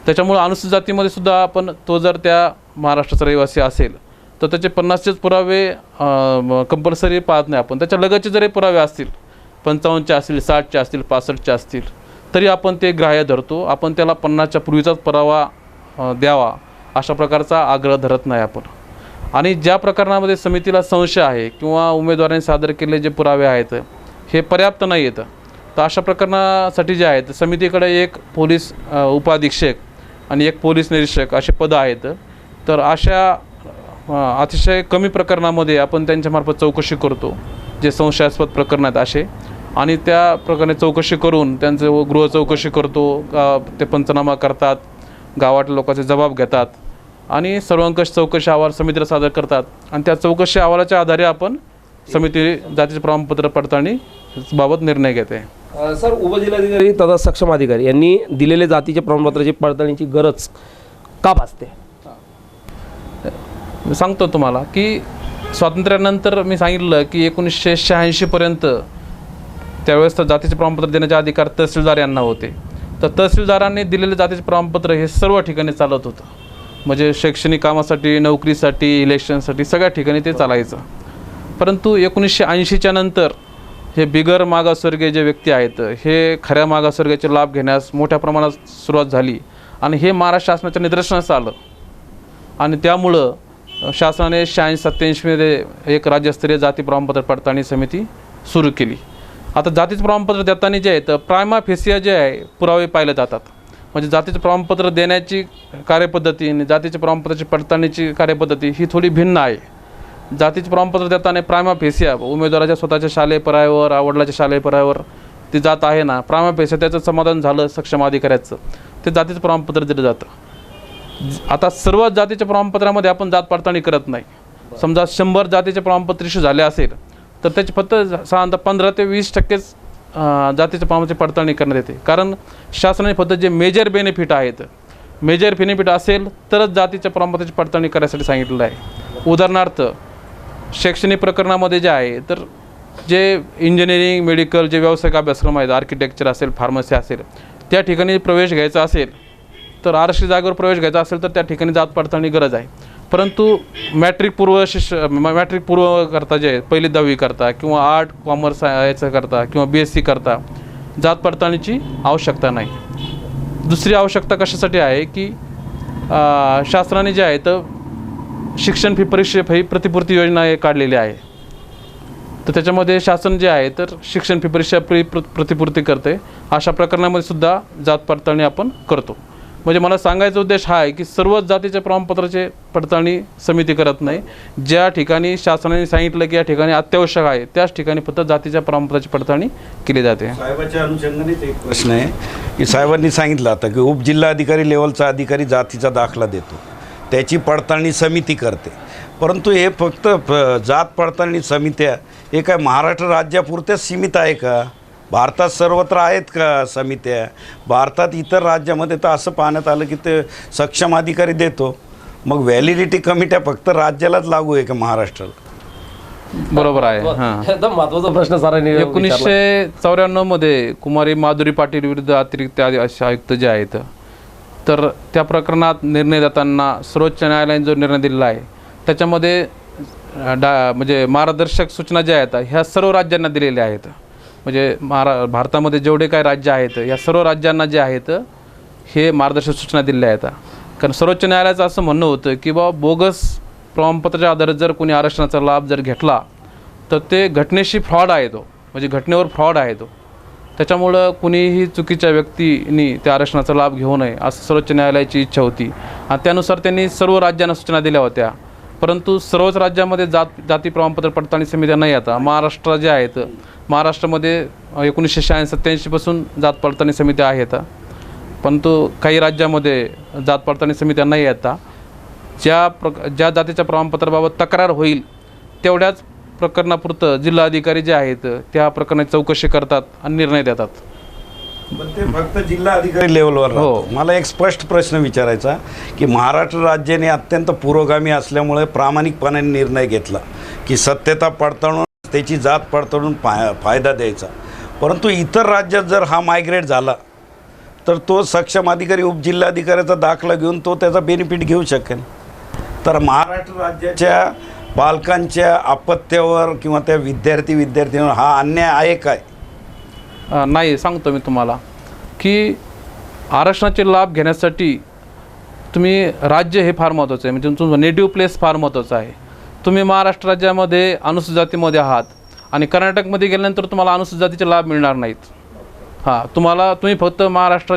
त्याच्यामुळे अनुसूचित जातीमध्ये सुद्धा आपण तो जर त्या महाराष्ट्राचा रहिवासी असेल तर त्याचे 50चेच पुरावे कंपल्सरी पाहत नाही आपण. त्याच्या लगतचे जरी पुरावे असतील 55चे असतील, 60चे असतील, 65चे असतील तरी आपण ते ग्राह्य धरतो. आपण त्याला 50च्या पूर्वीचाच पुरावा द्यावा अशा प्रकारचा आग्रह धरत नाही आपण. आणि ज्या प्रकरणामध्ये समितीला संशय आहे किंवा उमेदवारांनी सादर केलेले जे पुरावे आहेत हे पर्याप्त नाही आहेत तर अशा प्रकरणासाठी जे आहेत समितीकडे एक पोलीस उपाधीक्षक आणि एक पोलीस निरीक्षक असे पदं आहेत. तर अशा अतिशय कमी प्रकरणामध्ये आपण त्यांच्यामार्फत चौकशी करतो जे संशयास्पद प्रकरण आहेत असे, आणि त्या प्रकारे चौकशी करून त्यांचं गृह चौकशी करतो. ते पंचनामा करतात, गावातल्या लोकांचे जबाब घेतात आणि सर्वंकष चौकशी अहवाल समितीला सादर करतात. आणि त्या चौकशी अहवालाच्या आधारे आपण समिती जातीचे प्रमाणपत्र पडताळणी बाबत निर्णय घेते. सर, उपजिल्हाधिकारी तथा सक्षम अधिकारी यांनी दिलेले जातीच्या प्रमाणपत्राची पडताळणीची गरज का भासते? मी सांगतो तुम्हाला की स्वातंत्र्यानंतर मी सांगितलं की 1986पर्यंत त्यावेळेस तर जातीचे प्रमाणपत्र देण्याचे अधिकार तहसीलदार यांना होते. तर तहसीलदारांनी दिलेले जातीचे प्रमाणपत्र हे सर्व ठिकाणी चालत होतं, म्हणजे शैक्षणिक कामासाठी, नोकरीसाठी, इलेक्शनसाठी सगळ्या ठिकाणी ते चालायचं. परंतु 1980च्या नंतर हे बिगर मागासवर्गीय जे व्यक्ती आहेत हे खऱ्या मागासवर्गाचे लाभ घेण्यास मोठ्या प्रमाणात सुरुवात झाली आणि हे महाराष्ट्र शासनाच्या निदर्शनास आलं. आणि त्यामुळं शासनाने 86-87मध्ये एक राज्यस्तरीय जाती प्रमाणपत्र पडताळणी समिती सुरू केली. आता जातीचं प्रमाणपत्र देताना जे आहे तर प्रायमा फेसिया जे आहे पुरावे पाहिले जातात. म्हणजे जातीचं प्रमाणपत्र देण्याची कार्यपद्धती आणि जातीच्या प्रमाणपत्राची पडताळणीची कार्यपद्धती ही थोडी भिन्न आहे. जातीचे प्रमाणपत्र देताना प्रायमा फेसिया उमेदवाराच्या स्वतःच्या शालेय पुराव्यावर, वडिलाच्या शालेय पुराव्यावर ती जात आहे ना, प्रायमा फेसिया त्याचं समाधान झालं सक्षम अधिकाऱ्याचं, ते जातीचं प्रमाणपत्र दिलं जातं. आता सर्व जातीच्या प्रमाणपत्रामध्ये आपण जात पडताळणी करत नाही. समजा 100 जातीचे प्रमाणपत्र इश्यू झाले असेल तर त्याची फक्त साधारणतः 15 ते 20% जातीच्या प्रमाणाची पडताळणी करण्यात येते. कारण शासनाने फक्त जे मेजर बेनिफिट आहेत, मेजर बेनिफिट असेल तरच जातीच्या प्रमाणपत्राची पडताळणी करण्यासाठी सांगितलेलं आहे. उदाहरणार्थ शैक्षणिक प्रकरणामध्ये जे आहे तर जे इंजिनिअरिंग, मेडिकल जे व्यावसायिक अभ्यासक्रम आहेत, आर्किटेक्चर असेल, फार्मसी असेल, त्या ठिकाणी प्रवेश घ्यायचा असेल तर आरक्षित जागेवर प्रवेश घ्यायचा असेल तर त्या ठिकाणी जात पडताळणी गरज आहे. परंतु मॅट्रिक पूर्व करता जे आहे, पहिली 10वी करता किंवा आर्ट कॉमर्स याचं करता किंवा BSc करता जात पडताळणीची आवश्यकता नाही. दुसरी आवश्यकता कशासाठी आहे की शासनाने जे आहे तर शिक्षण फी प्रतिपूर्ती योजना काढलेली आहे. तर त्याच्यामध्ये शासन जे आहे तर शिक्षण फी प्रतिपूर्ती करते. अशा प्रकरणामध्ये सुद्धा जात पडताळणी आपण करतो. म्हणजे मला सांगायचा उद्देश हा आहे की सर्वच जातीच्या प्रमाणपत्राचे पडताळणी समिती करत नाही. ज्या ठिकाणी शासनाने सांगितलं की या ठिकाणी अत्यावश्यक आहे त्याच ठिकाणी फक्त जातीच्या प्रमाणपत्राची पडताळणी केली जाते. साहेबाच्या अनुषंगानेच एक प्रश्न आहे की साहेबांनी सांगितलं आता की उपजिल्हाधिकारी लेवलचा अधिकारी जातीचा दाखला देतो, त्याची पडताळणी समिती करते. परंतु हे फक्त जात पडताळणी समित्या हे काय महाराष्ट्र राज्यापुरत्याच सीमित आहे का? भारतात सर्वत्र आहेत का समित्या? भारतात इतर राज्यामध्ये तर असं पाहण्यात आलं की ते सक्षम अधिकारी देतो, मग व्हॅलिडिटी कमिट्या फक्त राज्यालाच लागू आहे का महाराष्ट्राला? बरोबर आहे. एकदम महत्त्वाचा प्रश्न सरांनी 1994मध्ये कुमारी माधुरी पाटील विरुद्ध अतिरिक्त आयुक्त जे आहेत तर त्या प्रकरणात निर्णय देताना सर्वोच्च न्यायालयाने जो निर्णय दिलेला आहे त्याच्यामध्ये म्हणजे मार्गदर्शक सूचना ज्या आहेत ह्या सर्व राज्यांना दिलेल्या आहेत. म्हणजे भारतामध्ये जेवढे काही राज्य आहेत या सर्व राज्यांना जे आहेत हे मार्गदर्शक सूचना दिलेल्या आहेत. कारण सर्वोच्च न्यायालयाचं असं म्हणणं होतं की बाबा बोगस प्रमाणपत्राच्या आधारे जर कोणी आरक्षणाचा लाभ जर घेतला तर ते घटनेशी फ्रॉड आहे, तो म्हणजे घटनेवर फ्रॉड आहे तो. त्याच्यामुळं कुणीही चुकीच्या व्यक्तींनी त्या आरक्षणाचा लाभ घेऊ नये असं सर्वोच्च न्यायालयाची इच्छा होती आणि त्यानुसार त्यांनी सर्व राज्यांना सूचना दिल्या होत्या. परंतु सर्वच राज्यामध्ये जाती प्रमाणपत्र पडताळणी समित्या नाही. आता महाराष्ट्र जे आहेत महाराष्ट्रामध्ये 1986-87पासून जात पडताळणी समित्या आहेत, परंतु काही राज्यामध्ये जात पडताळणी समित्या नाही आहेत. ज्या जातीच्या प्रमाणपत्राबाबत तक्रार होईल तेवढ्याच प्रकरणापुरतं जिल्हाधिकारी जे आहेत त्या प्रकरणाची चौकशी करतात आणि निर्णय देतात. पण ते फक्त जिल्हा अधिकारी लेवलवर हो. मला एक स्पष्ट प्रश्न विचारायचा की महाराष्ट्र राज्याने अत्यंत पुरोगामी असल्यामुळे प्रामाणिकपणे निर्णय घेतला की सत्यता पडताळून त्याची जात पडताळून फायदा द्यायचा, परंतु इतर राज्यात जर हा मायग्रेट झाला तर तो सक्षम अधिकारी उपजिल्हाधिकाऱ्याचा दाखला घेऊन तो त्याचा बेनिफिट घेऊ शकेल. तर महाराष्ट्र राज्याच्या पालकांच्या अपत्यावर किंवा त्या विद्यार्थ्यांवर हा अन्याय आहे काय? नाही, सांगतो मी तुम्हाला की आरक्षणाचे लाभ घेण्यासाठी तुम्ही राज्य हे फार महत्त्वाचं आहे, म्हणजे तुमचं नेटिव्ह प्लेस फार महत्त्वाचं आहे. तुम्ही महाराष्ट्र राज्यामध्ये अनुसूचित जातीमध्ये आहात आणि कर्नाटकमध्ये गेल्यानंतर तुम्हाला अनुसूचित जातीचे लाभ मिळणार नाहीत. तुम्ही फक्त महाराष्ट्र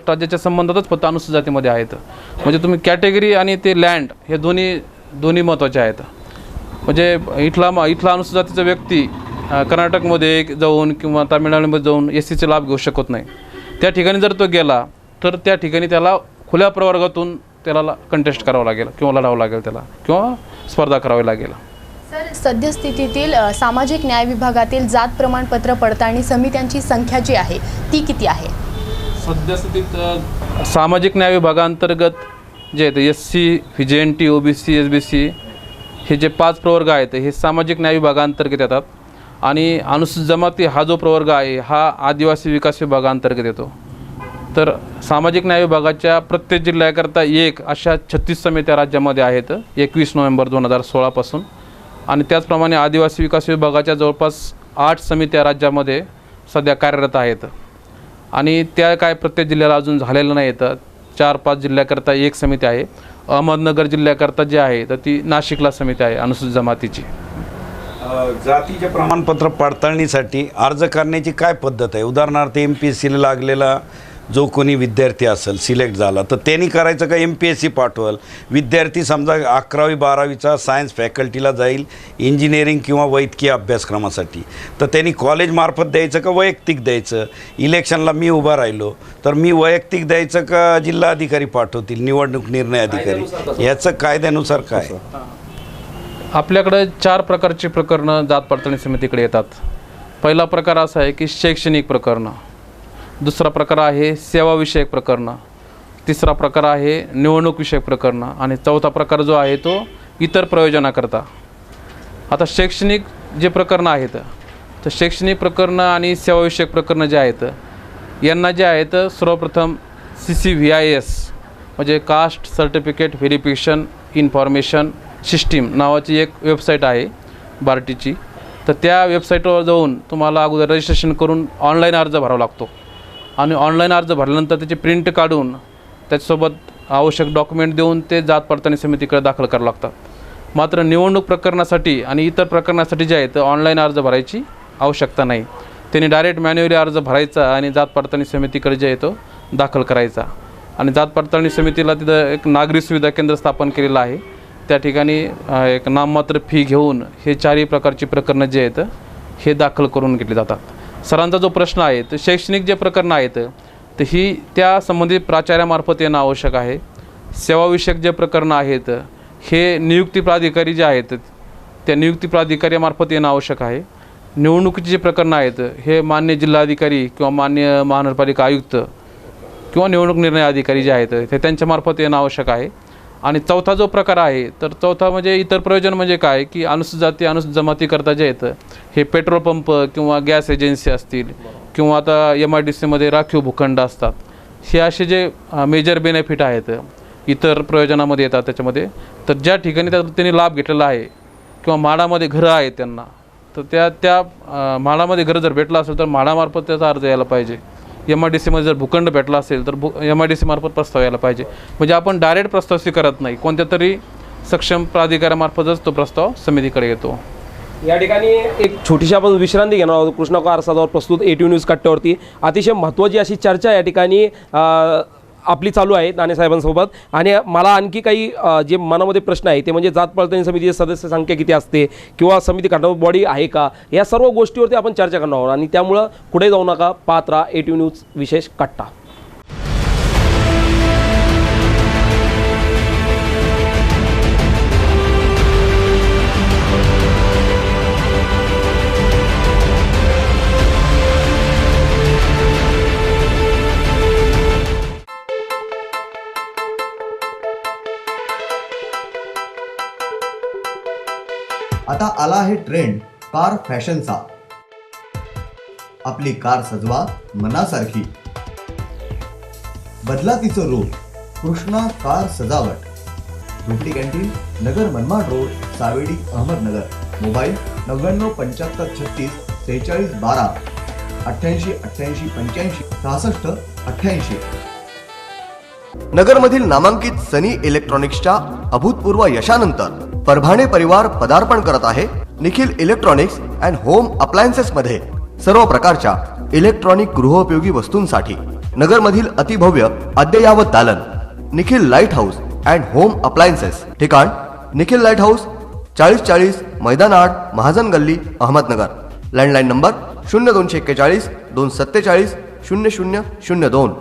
राज्याच्या संबंधातच फक्त अनुसूचित जातीमध्ये आहेत. म्हणजे तुम्ही कॅटेगरी आणि ते लँड हे दोन्ही महत्त्वाचे आहेत. म्हणजे इथला अनुसूचित जातीचा व्यक्ती कर्नाटकमध्ये जाऊन किंवा तामिळनाडूमध्ये जाऊन SCचे लाभ घेऊ शकत नाही. त्या ठिकाणी जर तो गेला तर त्या ठिकाणी त्याला खुल्या प्रवर्गातून त्याला कंटेस्ट करावं लागेल किंवा लढावं लागेल त्याला किंवा स्पर्धा करावी लागेल. सर, सद्यस्थितीतील सामाजिक न्याय विभागातील जात प्रमाणपत्र पडताळणी समित्यांची संख्या जी आहे ती किती आहे? सद्यस्थितीत सामाजिक न्याय विभागांतर्गत जे आहेत SC, VJNT, OBC, SBC हे जे 5 प्रवर्ग आहेत हे सामाजिक न्याय विभागांतर्गत येतात आणि अनुसूचित जमाती हा जो प्रवर्ग आहे हा आदिवासी विकास विभागांतर्गत येतो. तर सामाजिक न्याय विभागाच्या प्रत्येक जिल्ह्याकरता अशा 36 समित्या राज्यामध्ये आहेत 21 नोव्हेंबर 2016 पासून, आणि त्याचप्रमाणे आदिवासी विकास विभागाच्या जवळपास 8 समित्या राज्यामध्ये सध्या कार्यरत आहेत आणि त्या काय प्रत्येक जिल्ह्याला अजून झालेलं नाही. तर 4-5 जिल्ह्याकरता 1 समिती आहे. अहमदनगर जिल्ह्याकरता जी आहे तर ती नाशिकला समिती आहे अनुसूचित जमातीची. जातीचे प्रमाणपत्र पडताळणीसाठी अर्ज करण्याची काय पद्धत आहे? उदाहरणार्थ MPSCला लागलेला जो कोणी विद्यार्थी असेल सिलेक्ट झाला तर त्यांनी करायचं का MPSC पाठवल? विद्यार्थी समजा 11वी-12वीचा सायन्स फॅकल्टीला जाईल इंजिनिअरिंग किंवा वैद्यकीय अभ्यासक्रमासाठी, तर त्यांनी कॉलेजमार्फत द्यायचं का वैयक्तिक द्यायचं? इलेक्शनला मी उभा राहिलो तर मी वैयक्तिक द्यायचं का जिल्हा अधिकारी पाठवतील निवडणूक निर्णय अधिकारी? याचं कायद्यानुसार काय? आपल्याकडे 4 प्रकारची प्रकरणं जात पडताळणी समितीकडे येतात. पहिला प्रकार असा आहे की शैक्षणिक प्रकरणं, दुसरा प्रकार आहे सेवाविषयक प्रकरणं, तिसरा प्रकार आहे निवडणूक विषयक प्रकरणं आणि चौथा प्रकार जो आहे तो इतर प्रयोजनाकरता. आता शैक्षणिक जे प्रकरणं आहेत तर शैक्षणिक प्रकरणं आणि सेवाविषयक प्रकरणं जे आहेत यांना जे आहेत सर्वप्रथम CCVIS म्हणजे caste certificate verification information system नावाची एक वेबसाईट आहे बार्टीची. तर त्या वेबसाईटवर जाऊन तुम्हाला अगोदर रजिस्ट्रेशन करून ऑनलाईन अर्ज भरावा लागतो आणि ऑनलाईन अर्ज भरल्यानंतर त्याची प्रिंट काढून त्याच्यासोबत आवश्यक डॉक्युमेंट देऊन ते जात पडताळणी समितीकडे दाखल करावं लागतात. मात्र निवडणूक प्रकरणासाठी आणि इतर प्रकरणासाठी जे आहे तर ऑनलाईन अर्ज भरायची आवश्यकता नाही. त्यांनी डायरेक्ट मॅन्युअली अर्ज भरायचा आणि जात पडताळणी समितीकडे जे आहे तो दाखल करायचा. आणि जात पडताळणी समितीला तिथं एक नागरी सुविधा केंद्र स्थापन केलेलं आहे. त्या ठिकाणी एक नाममात्र फी घेऊन हे 4ही प्रकारची प्रकरणं जे आहेत हे दाखल करून घेतली जातात. सरांचा जो प्रश्न आहे तर शैक्षणिक जे प्रकरणं आहेत तर ही त्या संबंधित प्राचार्यामार्फत येणं आवश्यक आहे. सेवाविषयक जे प्रकरणं आहेत हे नियुक्ती प्राधिकारी जे आहेत त्या नियुक्ती प्राधिकाऱ्यामार्फत येणं आवश्यक आहे. निवडणुकीची जे प्रकरणं आहेत हे मान्य जिल्हाधिकारी किंवा मान्य महानगरपालिका आयुक्त किंवा निवडणूक निर्णय अधिकारी जे आहेत ते त्यांच्यामार्फत येणं आवश्यक आहे. आणि चौथा जो प्रकार आहे तर चौथा म्हणजे इतर प्रयोजन म्हणजे काय की अनुसूचित जाती अनुसूचित जमातीकरता जे आहेत हे पेट्रोल पंप किंवा गॅस एजन्सी असतील किंवा आता MIDCमध्ये राखीव भूखंड असतात, हे असे जे मेजर बेनिफिट आहेत इतर प्रयोजनामध्ये येतात त्याच्यामध्ये. तर ज्या ठिकाणी त्यांनी लाभ घेतलेला आहे किंवा म्हाडामध्ये घरं आहेत त्यांना तर त्या म्हाडामध्ये घरं जर भेटलं असेल तर म्हाडामार्फत त्याचा अर्ज यायला पाहिजे. MIDCमध्ये जर भूखंड भेटला असेल तर MIDC मार्फत प्रस्ताव यायला पाहिजे. म्हणजे आपण डायरेक्ट प्रस्ताव स्वीकारत नाही, कोणत्या तरी सक्षम प्राधिकाऱ्यामार्फतच तो प्रस्ताव समितीकडे येतो. या ठिकाणी एक छोटीशी आपण विश्रांती घेणार आहोत. कृष्णाकार सदावर प्रस्तुत ATV न्यूज कट्ट्यावरती अतिशय महत्त्वाची अशी चर्चा या ठिकाणी आपली चालू आहे नाणेसाहेबांसोबत. आणि मला आणखी काही जे मनामध्ये प्रश्न आहे ते म्हणजे जात पडताळणी समितीची सदस्य संख्या किती असते किंवा समिती घटनात्मक बॉडी आहे का, या सर्व गोष्टीवरती आपण चर्चा करणार आहोत. आणि त्यामुळं पुढे जाऊ नका, पाहत राहा ATV न्यूज विशेष कट्टा. आला आहे ट्रेंड कार फॅशनचा. आपली कार सजवा मनासारखी, बदला तिचं रूप. कृष्णा कार सजावट. झोपडी canteen, Nagar Manmad road, Savedi, Ahmednagar. Mobile 997536 46 12 88 88 85 66 88. नगरमधील नामांकित सनी इलेक्ट्रॉनिक्सच्या अभूतपूर्व यशानंतर परभाणे परिवार पदार्पण करत आहे Nikhil electronics and home appliances मध्ये सर्व प्रकारच्या इलेक्ट्रॉनिक गृहोपयोगी वस्तूंसाठी. नगरमधील अतिभव्य अद्ययावत दालन Nikhil light house and home appliances. ठिकाण निखिल लाईट हाऊस, 4040 मैदान आड, महाजन गल्ली, अहमदनगर. Landline number 0241 247 0002.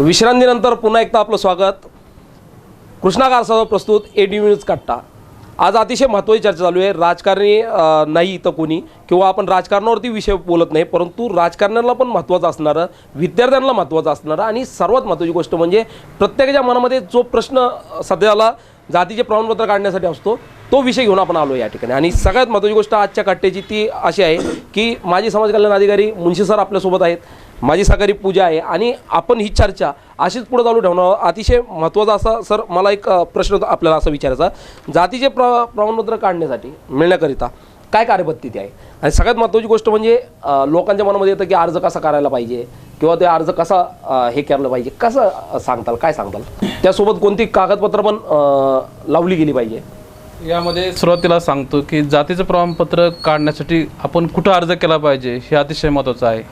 विश्रांतीनंतर पुन्हा एकदा आपलं स्वागत. कृष्णा कारसावर प्रस्तुत ATV न्यूज कट्टा. आज अतिशय महत्त्वाची चर्चा चालू आहे. राजकारणी नाही इथं कोणी, किंवा आपण राजकारणावरती विषय बोलत नाही, परंतु राजकारण्याला पण महत्त्वाचं असणारं, विद्यार्थ्यांना महत्त्वाचं असणारं आणि सर्वात महत्त्वाची गोष्ट म्हणजे प्रत्येकाच्या मनामध्ये जो प्रश्न सध्याला जातीचे प्रमाणपत्र काढण्यासाठी असतो तो विषय घेऊन आपण आलो या ठिकाणी. आणि सगळ्यात महत्त्वाची गोष्ट आजच्या कट्ट्याची ती अशी आहे की माजी समाज कल्याण अधिकारी मुंशी सर आपल्यासोबत आहेत, माझी सहकारी पूजा आहे आणि आपण ही चर्चा अशीच पुढे चालू ठेवणार. अतिशय महत्त्वाचा असा सर मला एक प्रश्न आपल्याला असा विचारायचा, जातीचे प्रमाणपत्र काढण्यासाठी मिळण्याकरिता काय कार्यपद्धती आहे आणि सगळ्यात महत्त्वाची गोष्ट म्हणजे लोकांच्या मनामध्ये येतं की अर्ज कसा करायला पाहिजे किंवा ते अर्ज कसा हे केलं पाहिजे, कसं सांगताल, काय सांगताल? त्यासोबत कोणती कागदपत्र पण लावली गेली पाहिजे? यामध्ये सुरुवातीला सांगतो की जातीचं प्रमाणपत्र काढण्यासाठी आपण कुठं अर्ज केला पाहिजे हे अतिशय महत्त्वाचं आहे.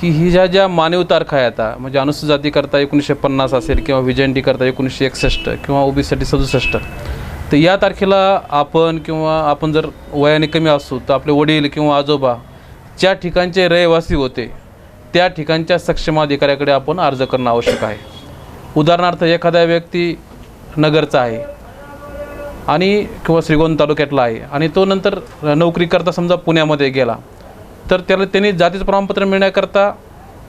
की ही ज्या मानवी तारखा आहेत आता, म्हणजे अनुसूचित जातीकरता 1950 असेल किंवा व्हीजेंटी करता 1961 किंवा ओबीसीसाठी 67, तर या तारखेला आपण जर वयाने कमी असू तर आपले वडील किंवा आजोबा ज्या ठिकाणचे रहिवासी होते त्या ठिकाणच्या सक्षम अधिकाऱ्याकडे आपण अर्ज करणं आवश्यक आहे. उदाहरणार्थ एखादा व्यक्ती नगरचा आहे आणि किंवा श्रीगोंदा तालुक्यातला आहे आणि तो नंतर नोकरीकरता समजा पुण्यामध्ये गेला, तर त्यांनी जातीचं प्रमाणपत्र मिळण्याकरता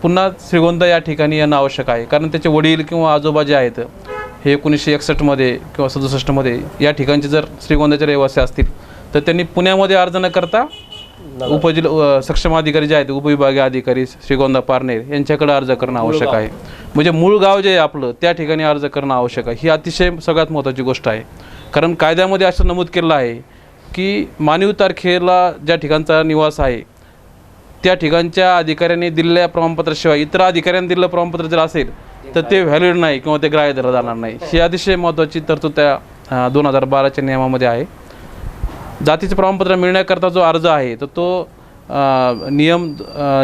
पुन्हा श्रीगोंदा या ठिकाणी येणं आवश्यक आहे. कारण त्याचे वडील किंवा आजोबा जे आहेत हे 1961 किंवा 67 या ठिकाणचे जर श्रीगोंद्याचे रहिवासी असतील तर त्यांनी पुण्यामध्ये अर्ज न करता सक्षम अधिकारी जे आहेत, उपविभागीय अधिकारी श्रीगोंदा पारनेर यांच्याकडे अर्ज करणं आवश्यक आहे. म्हणजे मूळ गाव जे आहे आपलं त्या ठिकाणी अर्ज करणं आवश्यक आहे. ही अतिशय सगळ्यात महत्त्वाची गोष्ट आहे. कारण कायद्यामध्ये असं नमूद केलं आहे की मानवी तारखेला ज्या ठिकाणचा निवास आहे त्या ठिकाणच्या अधिकाऱ्यांनी दिलेल्या प्रमाणपत्राशिवाय इतर अधिकाऱ्यांनी दिलेलं प्रमाणपत्र जर असेल तर ते व्हॅलिड नाही किंवा ते ग्राह्य धरलं जाणार नाही. ही अतिशय महत्त्वाची तरतूद त्या 2012च्या नियमामध्ये आहे. जातीचे प्रमाणपत्र मिळण्याकरता जो अर्ज आहे तर तो नियम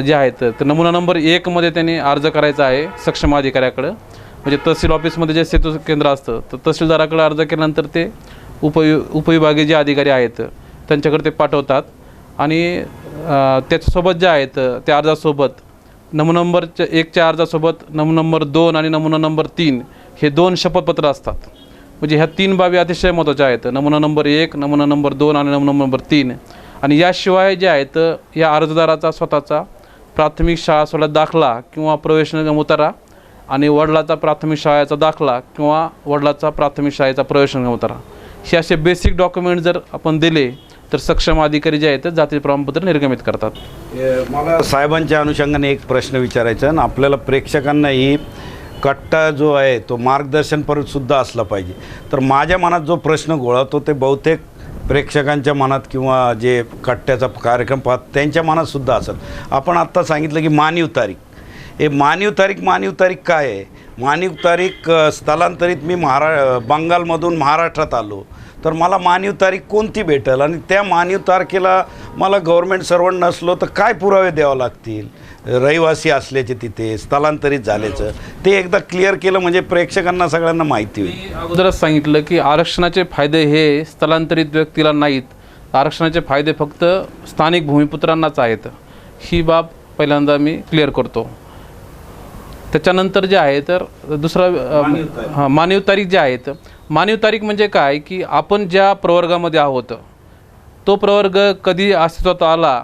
जे आहेत तर नमुना नंबर 1 मध्ये त्यांनी अर्ज करायचा आहे सक्षम अधिकाऱ्याकडं. म्हणजे तहसील ऑफिसमध्ये जे सेतू केंद्र असतं तर तहसीलदाराकडे अर्ज केल्यानंतर ते उपविभागीय जे अधिकारी आहेत त्यांच्याकडे ते पाठवतात आणि त्याच्यासोबत जे आहेत त्या अर्जासोबत नमुना नंबर 1च्या अर्जासोबत नमुना नंबर 2 आणि नमुना नंबर 3 हे 2 शपथपत्र असतात. म्हणजे ह्या 3 बाबी अतिशय महत्त्वाच्या आहेत. नमुना नंबर 1, नमुना नंबर 2 आणि नमुना नंबर 3. आणि याशिवाय जे आहेत या अर्जदाराचा स्वतःचा प्राथमिक शाळा सोडा दाखला किंवा प्रवेश उतारा आणि वडिलाचा प्राथमिक शाळेचा दाखला किंवा वडिलाचा प्राथमिक शाळेचा प्रवेश उतारा हे असे बेसिक डॉक्युमेंट जर आपण दिले तर सक्षम अधिकारी जे आहेत जातीचे प्रमाणपत्र निर्गमित करतात. मला साहेबांच्या अनुषंगाने एक प्रश्न विचारायचा आणि आपल्याला प्रेक्षकांनाही कट्टा जो आहे तो मार्गदर्शनपर सुद्धा असला पाहिजे. तर माझ्या मनात जो प्रश्न घोळतो ते बहुतेक प्रेक्षकांच्या मनात किंवा जे कट्ट्याचा कार्यक्रम पाहत त्यांच्या मनात सुद्धा असेल. आपण आत्ता सांगितलं की मानीव तारीख, हे मानीव तारीख काय आहे? मानीव तारीख स्थलांतरित मी बंगालमधून महाराष्ट्रात आलो तर मला मानीव तारीख कोणती भेटेल आणि त्या मानीव तारखेला मला गव्हर्नमेंट सर्वंट नसलो तर काय पुरावे द्यावे लागतील, रहिवासी असल्याचे तिथे स्थलांतरित झाल्याचं ते एकदा क्लिअर केलं म्हणजे प्रेक्षकांना सगळ्यांना माहिती होईल. मी अगोदरच सांगितलं की आरक्षणाचे फायदे हे स्थलांतरित व्यक्तीला नाहीत, आरक्षणाचे फायदे फक्त स्थानिक भूमिपुत्रांनाच आहेत. ही बाब पहिल्यांदा मी क्लिअर करतो. त्याच्यानंतर जे आहे तर दुसरा मानीव तारीख जे आहेत, मानीव तारीख म्हणजे काय की आपण ज्या प्रवर्गामध्ये आहोत तो प्रवर्ग कधी अस्तित्वात आला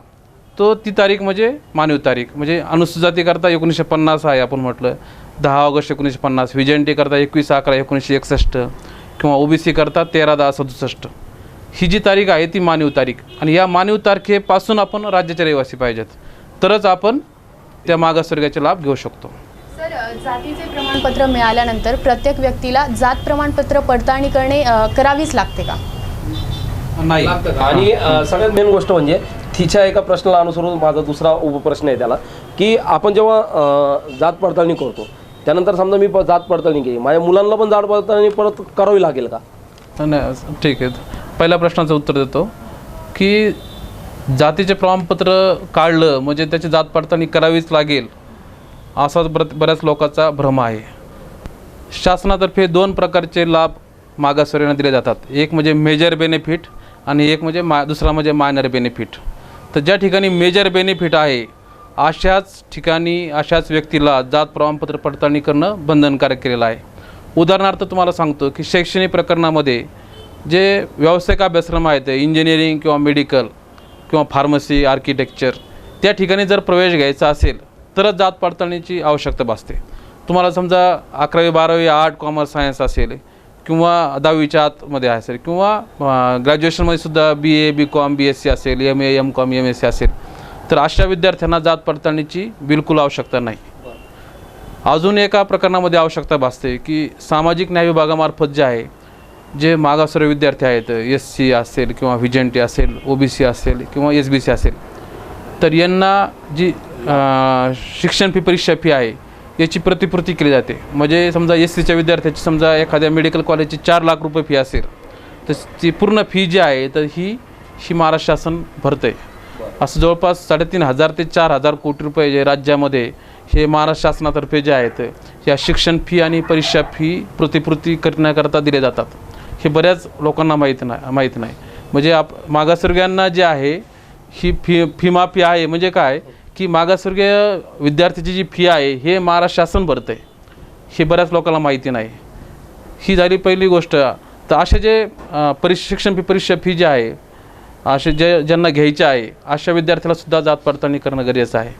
तो ती तारीख म्हणजे मानीव तारीख. म्हणजे अनुसूचित जातीकरता 1950 आहे आपण म्हटलं, 10 ऑगस्ट 1950, व्हिजेंटी करता 21/11/1961 किंवा OBC करता 13/10/67. ही जी तारीख आहे ती मानीव तारीख आणि या मानीव तारखेपासून आपण राज्याचे रहिवासी पाहिजेत तरच आपण त्या मागासवर्गाचे लाभ घेऊ शकतो. सर, जातीचे प्रमाणपत्र मिळाल्यानंतर प्रत्येक व्यक्तीला जात प्रमाणपत्र पडताळणी करावीच लागते का? नाही. आणि सगळ्यात मेन गोष्ट म्हणजे तिच्या एका प्रश्नाला अनुसरून माझा दुसरा उपप्रश्न आहे त्याला, की आपण जेव्हा जात पडताळणी करतो त्यानंतर समजा मी जात पडताळणी केली, माझ्या मुलांना पण जात पडताळणी परत करावी लागेल का? नाही, ठीक आहे. पहिल्या प्रश्नाचं उत्तर देतो की जातीचे प्रमाणपत्र काढलं म्हणजे त्याची जात पडताळणी करावीच लागेल असा बऱ्याच लोकांचा भ्रम आहे. शासनातर्फे 2 प्रकारचे लाभ मागासवर्गीयांना दिले जातात. एक म्हणजे मेजर बेनिफिट आणि एक म्हणजे दुसरा म्हणजे मायनर बेनिफिट. तर ज्या ठिकाणी मेजर बेनिफिट आहे अशाच ठिकाणी अशाच व्यक्तीला जात प्रमाणपत्र पडताळणी करणं बंधनकारक केलेलं आहे. उदाहरणार्थ तुम्हाला सांगतो की शैक्षणिक प्रकरणामध्ये जे व्यावसायिक अभ्यासक्रम आहेत, इंजिनिअरिंग किंवा मेडिकल किंवा फार्मसी, आर्किटेक्चर, त्या ठिकाणी जर प्रवेश घ्यायचा असेल तरच जात पडताळणीची आवश्यकता भासते. तुम्हाला समजा 11वी 12वी आर्ट, कॉमर्स, सायन्स असेल किंवा 10वीच्या आतमध्ये असेल किंवा ग्रॅज्युएशनमध्ये सुद्धा BA, BCom, BSc असेल, MA, MCom, MSc असेल तर अशा विद्यार्थ्यांना जात पडताळणीची बिलकुल आवश्यकता नाही. अजून एका प्रकरणामध्ये आवश्यकता भासते की सामाजिक न्याय विभागामार्फत जे आहे जे मागासवर्गीय विद्यार्थी आहेत, SC असेल किंवा व्हिजेंटी असेल, OBC असेल किंवा SBC असेल तर यांना जी शिक्षण फी, परीक्षा फी आहे याची प्रतिपूर्ती केली जाते. म्हणजे समजा SCच्या विद्यार्थ्याची समजा एखाद्या मेडिकल कॉलेजची 4 लाख रुपये फी असेल तर ती पूर्ण फी जी आहे तर ही महाराष्ट्र शासन भरतं आहे. असं जवळपास 3,500 ते 4,000 कोटी रुपये जे राज्यामध्ये हे महाराष्ट्र शासनातर्फे जे आहेत या शिक्षण फी आणि परीक्षा फी प्रतिपूर्ती करण्याकरता दिले जातात. हे बऱ्याच लोकांना माहीत नाही. म्हणजे मागासवर्गीयांना जे आहे ही फी माफी आहे म्हणजे काय की मागासवर्गीय विद्यार्थ्याची जी फी आहे हे महाराष्ट्र शासन भरतं आहे, हे बऱ्याच लोकांना माहिती नाही. ही झाली पहिली गोष्ट. तर असे जे शिक्षण फी, परीक्षा फी जे आहे असे ज्यांना घ्यायचे आहे अशा विद्यार्थ्यालासुद्धा जात पडताळणी करणं गरजेचं आहे.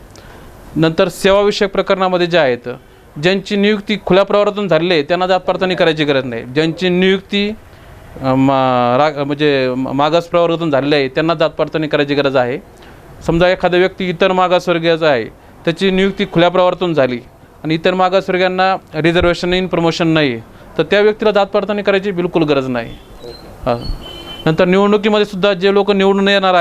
नंतर सेवाविषयक प्रकरणामध्ये जे आहेत ज्यांची नियुक्ती खुल्या प्रवर्गातून झालेली आहे त्यांना जात पडताळणी करायची गरज नाही. ज्यांची नियुक्ती म्हणजे मागास प्रवर्गातून झालेली आहे त्यांना जात पडताळणी करायची गरज आहे. समजा एखादा व्यक्ती इतर मागासवर्गीयाचा आहे, त्याची नियुक्ती खुल्या प्रवर्गातून झाली आणि इतर मागासवर्गीयांना रिझर्वेशन इन प्रमोशन नाही तर त्या व्यक्तीला जात पडताळणी करायची बिलकुल गरज नाही. नंतर निवडणुकीमध्ये सुद्धा जे लोक निवडून येणार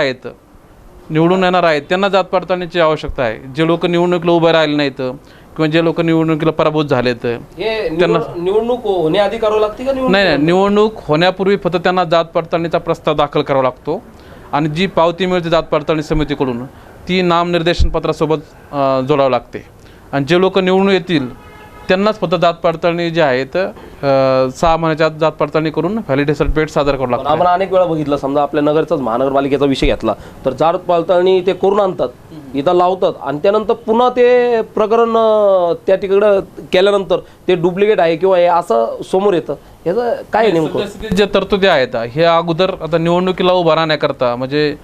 आहेत त्यांना जात पडताळणीची आवश्यकता आहे. जे लोक निवडणुकीला उभे राहिले नाहीत किंवा जे लोक निवडणुकीला पराभूत झालेत त्यांना निवडणूक होण्याआधी करावं लागते का? नाही, निवडणूक होण्यापूर्वी फक्त त्यांना जात पडताळणीचा प्रस्ताव दाखल करावा लागतो आणि जी पावती मिळते जात पडताळणी समितीकडून ती नामनिर्देशन पत्रासोबत जोडावं लागते. आणि जे लोक निवडून येतील त्यांनाच फक्त जात पडताळणी जे आहे तर 6 महिन्याच्या आत जात पडताळणी करून व्हॅलिडिटी सर्टिफिकेट सादर करावं लागतं. आपण अनेक वेळा बघितलं, समजा आपल्या नगरचाच महानगरपालिकेचा विषय घेतला तर जात पडताळणी ते करून आणतात, इथं लावतात आणि त्यानंतर पुन्हा ते प्रकरण त्या तिकडं केल्यानंतर ते डुप्लिकेट आहे किंवा हे असं समोर येतं. याचं काय नेमकं? जे तरतुदी आहेत हे अगोदर आता निवडणुकीला उभा राहण्याकरता म्हणजे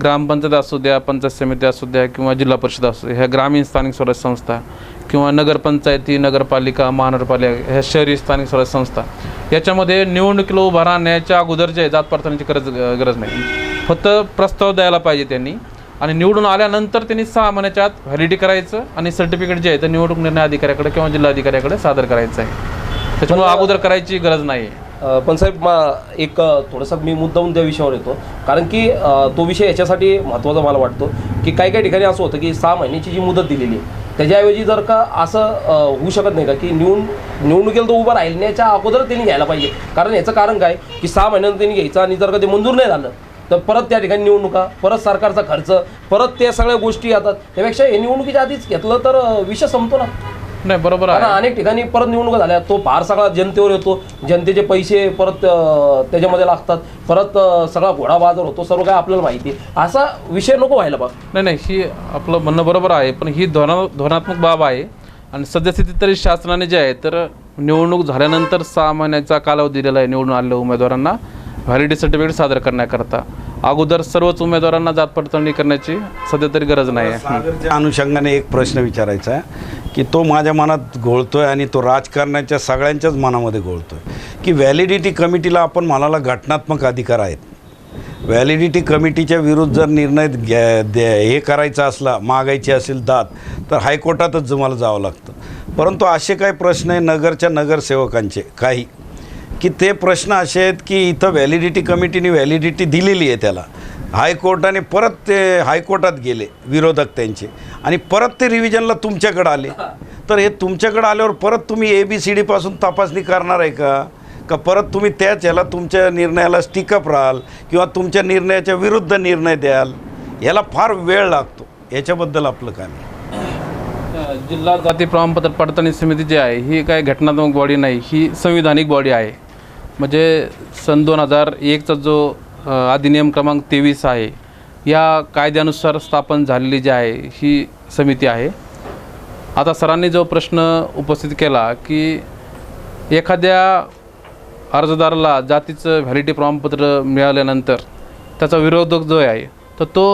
ग्रामपंचायत असू द्या, पंचायत समिती असू द्या किंवा जिल्हा परिषद असू द्या, ह्या ग्रामीण स्थानिक स्वराज्य संस्था किंवा नगरपंचायती, नगरपालिका, महानगरपालिका, ह्या शहरी स्थानिक स्वराज्य संस्था याच्यामध्ये निवडणुकीला उभा राहण्याच्या अगोदर जे जात पडताळणीची गरज नाही. फक्त प्रस्ताव द्यायला पाहिजे त्यांनी आणि निवडून आल्यानंतर त्यांनी 6 महिन्याच्या आत व्हॅलिडिटी करायचं आणि सर्टिफिकेट जे आहे ते निवडणूक निर्णय अधिकाऱ्याकडे किंवा जिल्हाधिकाऱ्याकडे सादर करायचं आहे. त्याच्यामुळे अगोदर करायची गरज नाही. पण साहेब एक थोडासा मी मुद्दाहून त्या विषयावर येतो कारण की तो विषय याच्यासाठी महत्त्वाचा मला वाटतो की काही ठिकाणी असं होतं की 6 महिन्याची जी मुदत दिलेली आहे त्याच्याऐवजी जर का असं होऊ शकत नाही का की निवडणुकीला तो उभा राहिल्याच्या अगोदर त्यांनी घ्यायला पाहिजे. कारण याचं कारण काय की 6 महिन्यानं त्यांनी घ्यायचं आणि जर का ते मंजूर नाही झालं तर परत त्या ठिकाणी निवडणुका, परत सरकारचा खर्च, परत त्या सगळ्या गोष्टी येतात. त्यापेक्षा हे निवडणुकीच्या आधीच घेतलं तर विषय संपतो ना. नाही, बरोबर कारण आहे. अनेक ठिकाणी परत निवडणुका झाल्या, तो फार सगळा जनतेवर येतो, जनतेचे पैसे परत त्याच्यामध्ये लागतात, परत सगळा घोडाबाजार होतो, सर्व काय आपल्याला माहिती आहे. असा विषय नको व्हायला बा. नाही, ही आपलं म्हणणं बरोबर आहे, पण ही धोरणात्मक बाब आहे. आणि सद्यस्थितीत तरी शासनाने जे आहे तर निवडणूक झाल्यानंतर 6 महिन्याचा कालावधी दिलेला आहे निवडून आलेल्या उमेदवारांना व्हॅलिडिटी सर्टिफिकेट सादर करण्याकरता. अगोदर सर्वच उमेदवारांना जात पडताळणी करण्याची सध्या तरी गरज नाही आहे. सागरच्या अनुषंगाने एक प्रश्न विचारायचा आहे की तो माझ्या मनात घोळतोय आणि तो राजकारणाच्या सगळ्यांच्याच मनामध्ये घोळतोय की व्हॅलिडिटी कमिटीला आपण म्हणाला घटनात्मक अधिकार आहेत. व्हॅलिडिटी कमिटीच्या विरुद्ध जर निर्णय हे करायचा असला, मागायची असेल दाद, तर हायकोर्टातच तुम्हाला जावं लागतं. परंतु असे काही प्रश्न आहे नगरच्या नगरसेवकांचे काही की ते प्रश्न असे आहेत की इथं व्हॅलिडिटी कमिटीने व्हॅलिडिटी दिलेली आहे त्याला, हायकोर्टाने परत ते हायकोर्टात गेले विरोधक त्यांचे आणि परत ते रिव्हिजनला तुमच्याकडे आले. तर हे तुमच्याकडे आल्यावर परत तुम्ही ABCD तपासणी करणार आहे का परत तुम्ही त्याच याला तुमच्या निर्णयाला स्टिकअप राहाल किंवा तुमच्या निर्णयाच्या विरुद्ध निर्णय द्याल? याला फार वेळ लागतो. याच्याबद्दल आपलं काय? जिल्हा जाती प्रमाणपत्र पडताळणी समिती जी आहे ही काय घटनात्मक बॉडी नाही, ही संविधानिक बॉडी आहे. म्हणजे सन 2001चा जो अधिनियम क्रमांक 23 आहे या कायद्यानुसार स्थापन झालेली जी आहे ही समिती आहे. आता सरांनी जो प्रश्न उपस्थित केला की एखाद्या अर्जदाराला जातीचं व्हॅलिडिटी प्रमाणपत्र मिळाल्यानंतर त्याचा विरोधक जो आहे तर तो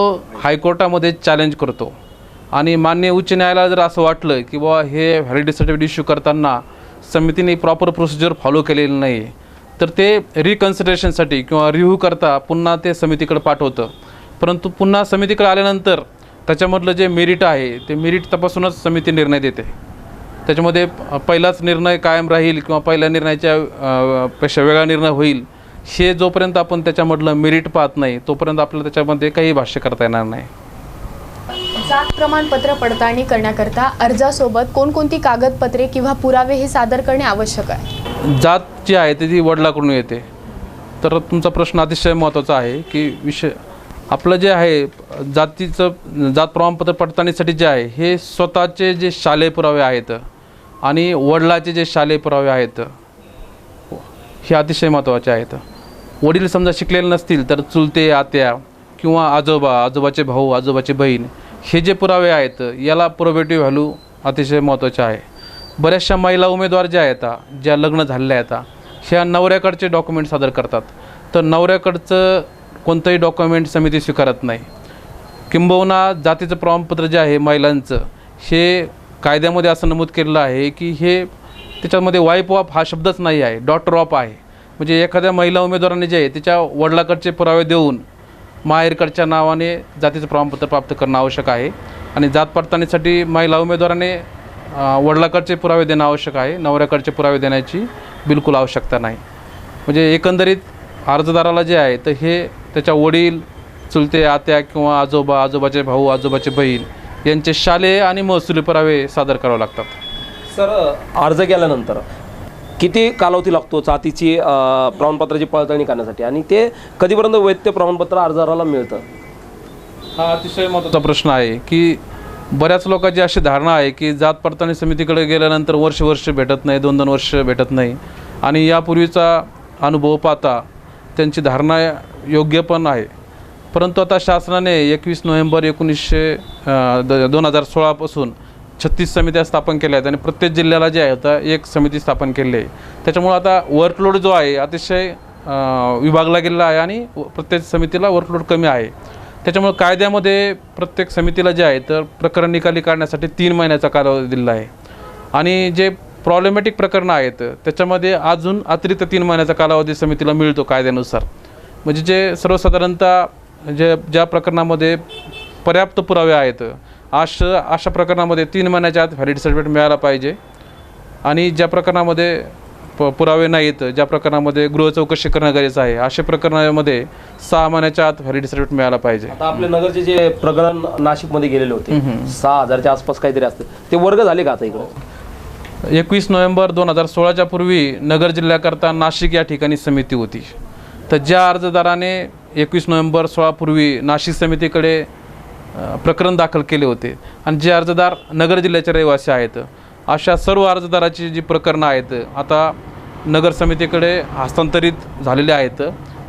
हायकोर्टामध्ये चॅलेंज करतो आणि माननीय उच्च न्यायालयाला जर असं वाटलं की बाबा हे व्हॅलिडिटी सर्टिफिकेट इश्यू करताना समितीने प्रॉपर प्रोसिजर फॉलो केलेलं नाही तर ते रिकन्सिडरेशनसाठी किंवा रिव्ह्यू करता पुन्हा ते समितीकडे पाठवतं. परंतु पुन्हा समितीकडे आल्यानंतर त्याच्यामधलं जे मेरिट आहे ते मेरिट तपासूनच समिती निर्णय देते. त्याच्यामध्ये पहिलाच निर्णय कायम राहील किंवा पहिल्या निर्णयाच्या पेक्षा वेगळा निर्णय होईल हे जोपर्यंत आपण त्याच्यामधलं मेरिट पाहत नाही तोपर्यंत आपल्याला त्याच्यामध्ये काही भाष्य करता येणार नाही. जात प्रमाणपत्र पडताळणी करण्याकरता अर्जासोबत कोणकोणती कागदपत्रे किंवा पुरावे हे सादर करणे आवश्यक आहे? जात जी आहे ती वडिलाकडून येते. तर तुमचा प्रश्न अतिशय महत्त्वाचा आहे की आपलं जे आहे जात प्रमाणपत्र पडताळणीसाठी जे आहे हे स्वतःचे जे शालेय पुरावे आहेत आणि वडिलाचे जे शालेय पुरावे आहेत हे अतिशय महत्त्वाचे आहेत. वडील समजा शिकलेले नसतील तर चुलते आत्या किंवा आजोबाचे भाऊ, आजोबाची बहीण हे जे पुरावे आहेत याला प्रोबेटिव्ह व्हॅल्यू अतिशय महत्त्वाचे आहे. बऱ्याचशा महिला उमेदवार ज्या आहेत ज्या लग्न झालेल्या आहेत ह्या नवऱ्याकडचे डॉक्युमेंट सादर करतात. तर नवऱ्याकडचं कोणतंही डॉक्युमेंट समिती स्वीकारत नाही. किंबहुना जातीचं प्रमाणपत्र जे आहे महिलांचं हे कायद्यामध्ये असं नमूद केलेलं आहे की हे त्याच्यामध्ये वाईफ ऑफ हा शब्दच नाही आहे, डॉटर ऑफ आहे. म्हणजे एखाद्या महिला उमेदवाराने जे आहे तिच्या वडिलाकडचे पुरावे देऊन माहेरकडच्या नावाने जातीचं प्रमाणपत्र प्राप्त करणं आवश्यक आहे. आणि जात पडताळणीसाठी महिला उमेदवाराने वडिलाकडचे पुरावे देणं आवश्यक आहे, नवऱ्याकडचे पुरावे देण्याची बिलकुल आवश्यकता नाही. म्हणजे एकंदरीत अर्जदाराला जे आहे तर हे त्याच्या वडील, चुलते आत्या किंवा आजोबाचे भाऊ, आजोबाची बहीण यांचे शालेय आणि महसुली पुरावे सादर करावे लागतात. सर, अर्ज केल्यानंतर किती कालावधी लागतो जातीची प्रमाणपत्राची पडताळणी करण्यासाठी आणि ते कधीपर्यंत वैध प्रमाणपत्र अर्जदाराला मिळतं? हा अतिशय महत्त्वाचा प्रश्न आहे की बऱ्याच लोकांची अशी धारणा आहे की जात पडताळणी समितीकडे गेल्यानंतर वर्ष भेटत नाही, 2-2 वर्ष भेटत नाही. आणि यापूर्वीचा अनुभव पाहता त्यांची धारणा योग्य पण आहे. परंतु आता शासनाने 21 नोव्हेंबर 2016 पासून 36 समित्या स्थापन केल्या आहेत आणि प्रत्येक जिल्ह्याला जे आहे आता एक समिती स्थापन केली आहे. त्याच्यामुळे आता वर्कलोड जो आहे अतिशय विभागला गेलेला आहे आणि प्रत्येक समितीला वर्कलोड कमी आहे. त्याच्यामुळे कायद्यामध्ये प्रत्येक समितीला जे आहे तर प्रकरण निकाली काढण्यासाठी 3 महिन्याचा कालावधी दिलेला आहे. आणि जे प्रॉब्लेमॅटिक प्रकरणं आहेत त्याच्यामध्ये अजून अतिरिक्त 3 महिन्याचा कालावधी समितीला मिळतो कायद्यानुसार. म्हणजे जे सर्वसाधारणतः ज्या प्रकरणामध्ये पर्याप्त पुरावे आहेत अशा प्रकरणामध्ये 3 महिन्याच्या आत व्हॅलिडिटी सर्टिफिकेट मिळायला पाहिजे. आणि ज्या प्रकरणामध्ये पुरावे नाहीत, ज्या प्रकरणामध्ये गृह चौकशी करणं गरजेचं आहे, अशा प्रकरणामध्ये 6 महिन्याच्या आत व्हॅलिडिटी सर्टिफिकेट मिळायला पाहिजे. आता आपले नगरचे जे प्रकरण नाशिकमध्ये गेलेले होते 6,000च्या आसपास काहीतरी असतं, ते वर्ग झाले का आता इकडे? 21 नोव्हेंबर 2016च्या पूर्वी नगर जिल्ह्याकरता नाशिक या ठिकाणी समिती होती. तर ज्या अर्जदाराने 21 नोव्हेंबर 16 पूर्वी नाशिक समितीकडे प्रकरण दाखल केले होते आणि जे अर्जदार नगर जिल्ह्याचे रहिवासी आहेत, अशा सर्व अर्जदाराची जी प्रकरणं आहेत आता नगर समितीकडे हस्तांतरित झालेले आहेत.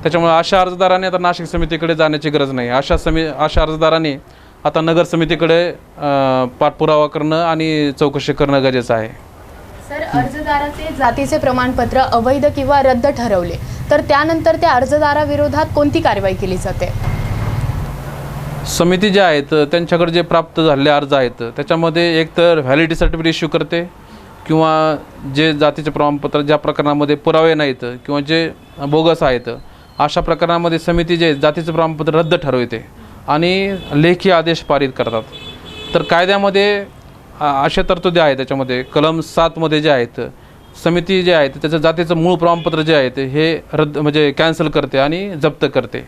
त्याच्यामुळे अशा अर्जदारांनी आता नाशिक समितीकडे जाण्याची गरज नाही. अशा अर्जदारांनी आता नगर समितीकडे पाठपुरावा करणं आणि चौकशी करणं गरजेचं आहे. सर, अर्जदाराचे जातीचे प्रमाणपत्र अवैध किंवा रद्द ठरवले तर त्यानंतर त्या अर्जदाराविरोधात कोणती कारवाई केली जाते? समिती ज्या आहेत त्यांच्याकडे जे प्राप्त झालेले अर्ज आहेत त्याच्यामध्ये एकतर व्हॅलिडिटी सर्टिफिकेट इश्यू करते किंवा जे जातीचे प्रमाणपत्र ज्या प्रकरणामध्ये पुरावे नाहीत किंवा जे बोगस आहेत अशा प्रकरणामध्ये समिती जे जातीचे प्रमाणपत्र रद्द ठरवते आणि लेखी आदेश पारित करतात. तर कायद्यामध्ये अशा तरतुदी आहेत, त्याच्यामध्ये कलम 7 मध्ये जे आहेत समिती जे आहेत त्याचं जातीचं मूळ प्रमाणपत्र जे आहे हे रद्द म्हणजे कॅन्सल करते आणि जप्त करते.